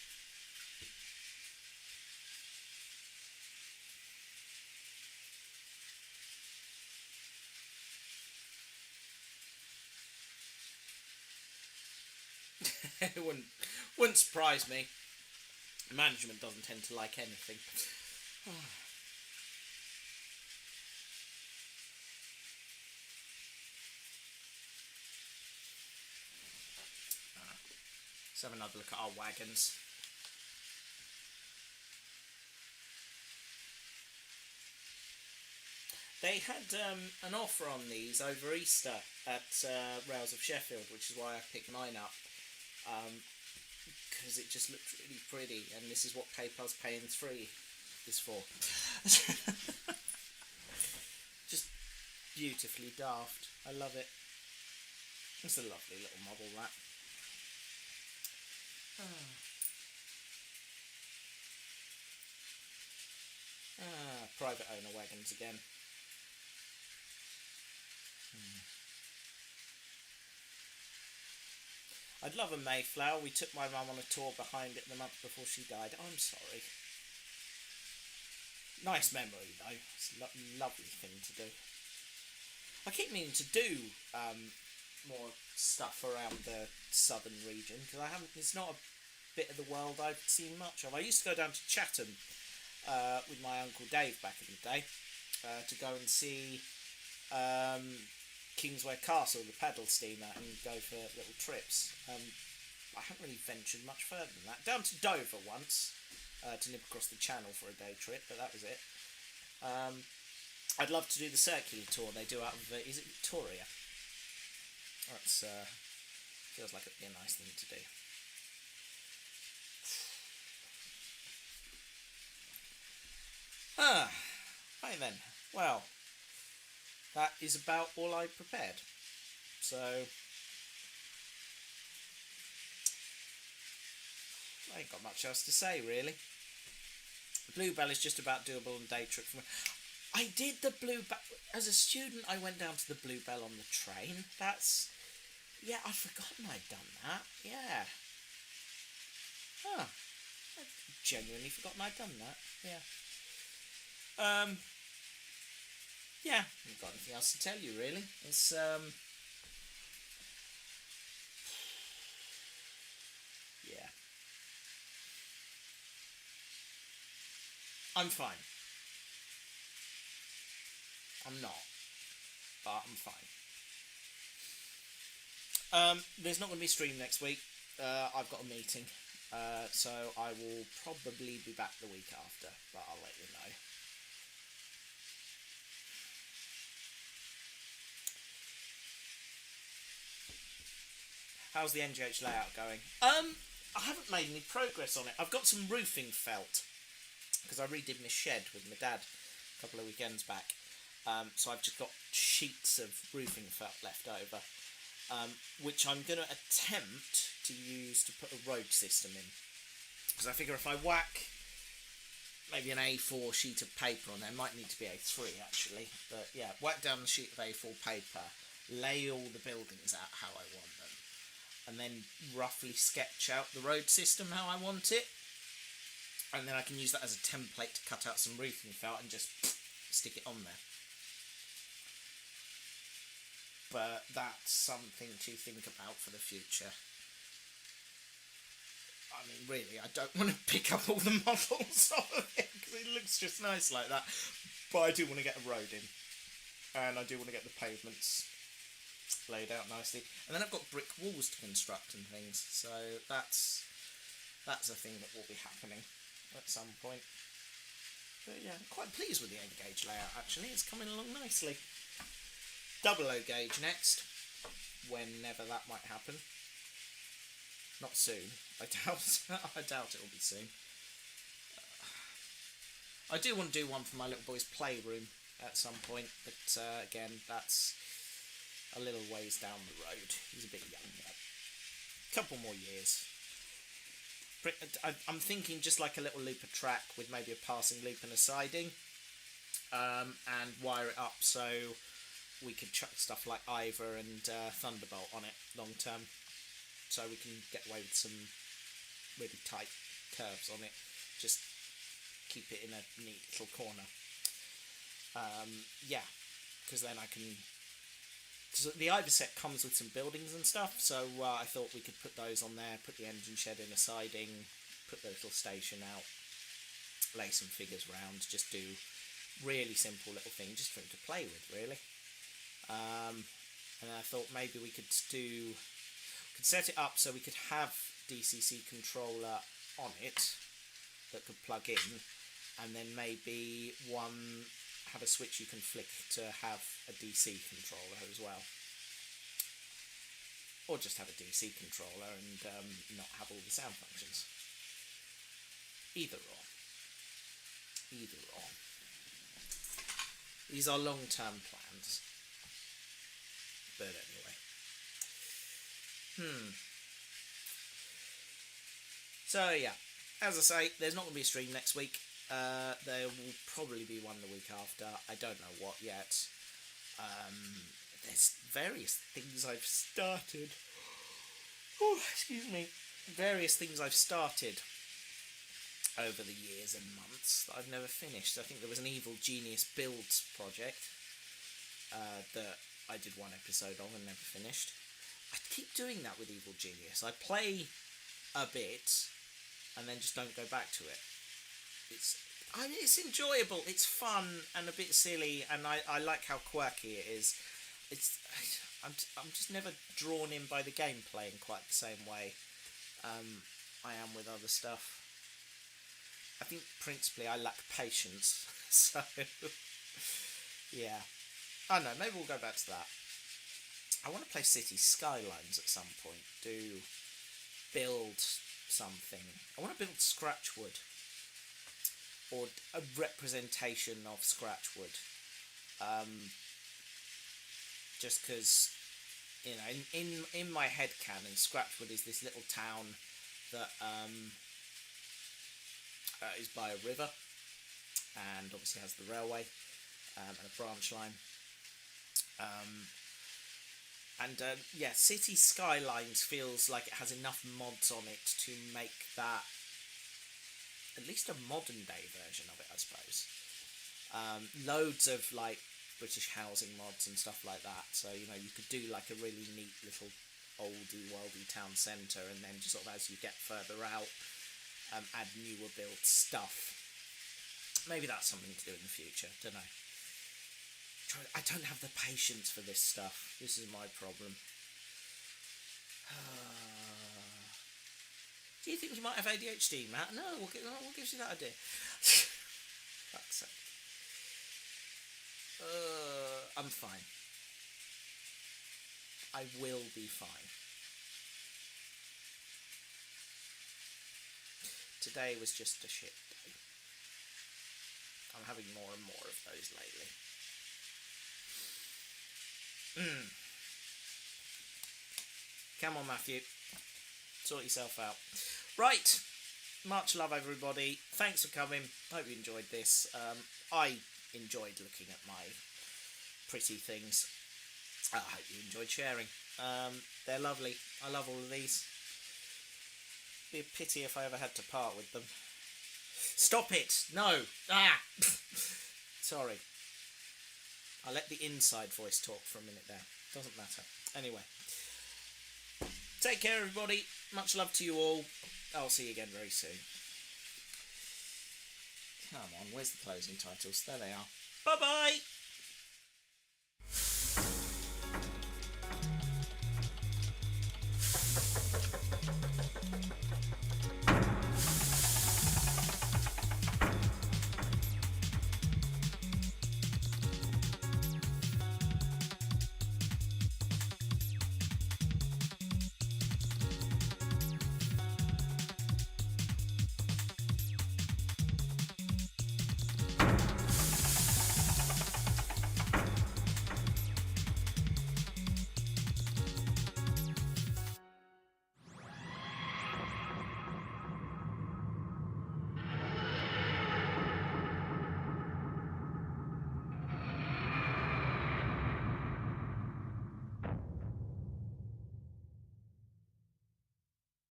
It wouldn't surprise me. Management doesn't tend to like anything. Let's have another look at our wagons. They had an offer on these over Easter at Rails of Sheffield, which is why I picked mine up. Because it just looked really pretty, and this is what PayPal's paying 3 is for. Just beautifully daft. I love it. It's a lovely little model, that. Private owner wagons again. I'd love a Mayflower. We took my mum on a tour behind it the month before she died. I'm sorry. Nice memory, though. It's a lovely thing to do. I keep meaning to do more stuff around the southern region, because it's not a bit of the world I've seen much of. I used to go down to Chatham with my Uncle Dave back in the day to go and see Kingsway Castle, the paddle steamer, and go for little trips. I haven't really ventured much further than that. Down to Dover once to nip across the channel for a day trip, but that was it. I'd love to do the circular tour they do out of, is it Victoria? That's feels like it'd be a nice thing to do. Right then. Well, that is about all I prepared. So I ain't got much else to say, really. Bluebell is just about doable on day trip for me. I did the Bluebell as a student. I went down to the Bluebell on the train. That's, yeah, I'd forgotten I'd done that. Yeah. I'd genuinely forgotten I'd done that. Yeah. Yeah, I haven't got anything else to tell you, really. It's yeah. I'm fine. I'm not, but I'm fine. There's not going to be a stream next week. I've got a meeting, so I will probably be back the week after, but I'll let you know. How's the NGH layout going? I haven't made any progress on it. I've got some roofing felt, because I redid my shed with my dad a couple of weekends back. So I've just got sheets of roofing felt left over, which I'm going to attempt to use to put a road system in. Because I figure if I whack maybe an A4 sheet of paper on there, it might need to be A3 actually, but yeah, whack down the sheet of A4 paper, lay all the buildings out how I want them, and then roughly sketch out the road system how I want it, and then I can use that as a template to cut out some roofing felt and just stick it on there. But that's something to think about for the future. I mean, really, I don't want to pick up all the models of it because it looks just nice like that. But I do want to get a road in, and I do want to get the pavements laid out nicely. And then I've got brick walls to construct and things, so that's a thing that will be happening at some point. But yeah, I'm quite pleased with the end gauge layout actually. It's coming along nicely. Double O gauge next, whenever that might happen. Not soon. I doubt it will be soon. I do want to do one for my little boy's playroom at some point, but again, that's a little ways down the road. He's a bit young yet. Couple more years. I'm thinking just like a little looper track with maybe a passing loop and a siding, and wire it up so we could chuck stuff like Ivor and Thunderbolt on it long term. So we can get away with some really tight curves on it. Just keep it in a neat little corner. Yeah, because then I can... Because the Ivor set comes with some buildings and stuff, so I thought we could put those on there, put the engine shed in a siding, put the little station out, lay some figures around, just do really simple little things just for him to play with, really. And I thought maybe we could set it up so we could have DCC controller on it that could plug in, and then maybe one have a switch you can flick to have a DC controller as well, or just have a DC controller and not have all the sound functions. Either or. These are long-term plans, but anyway. So yeah, as I say, there's not going to be a stream next week. There will probably be one the week after. I don't know what yet. There's various things I've started. Oh, excuse me. Various things I've started over the years and months that I've never finished. I think there was an Evil Genius Builds project that I did one episode of and never finished. I keep doing that with Evil Genius. I play a bit and then just don't go back to it. It's enjoyable, it's fun and a bit silly, and I like how quirky it is. I'm just never drawn in by the gameplay in quite the same way I am with other stuff. I think principally I lack patience, so yeah. I don't know, maybe we'll go back to that. I want to play City Skylines at some point, build something. I want to build Scratchwood, or a representation of Scratchwood. Just because, you know, in my headcanon, Scratchwood is this little town that is by a river, and obviously has the railway and a branch line. Yeah, City Skylines feels like it has enough mods on it to make that at least a modern day version of it, I suppose. Loads of like British housing mods and stuff like that, so you know, you could do like a really neat little oldie worldy town centre, and then just sort of as you get further out, add newer built stuff. Maybe that's something to do in the future, don't know. I don't have the patience for this stuff. This is my problem. Do you think you might have ADHD, Matt? No, what gives you that idea? Fuck's sake. I'm fine. I will be fine. Today was just a shit day. I'm having more and more of those lately. Come on, Matthew. Sort yourself out. Right. Much love, everybody. Thanks for coming. Hope you enjoyed this. I enjoyed looking at my pretty things. I hope you enjoyed sharing. They're lovely. I love all of these. Be a pity if I ever had to part with them. Stop it! No! Ah! Sorry. I let the inside voice talk for a minute there. Doesn't matter. Anyway. Take care, everybody. Much love to you all. I'll see you again very soon. Come on, where's the closing titles? There they are. Bye-bye!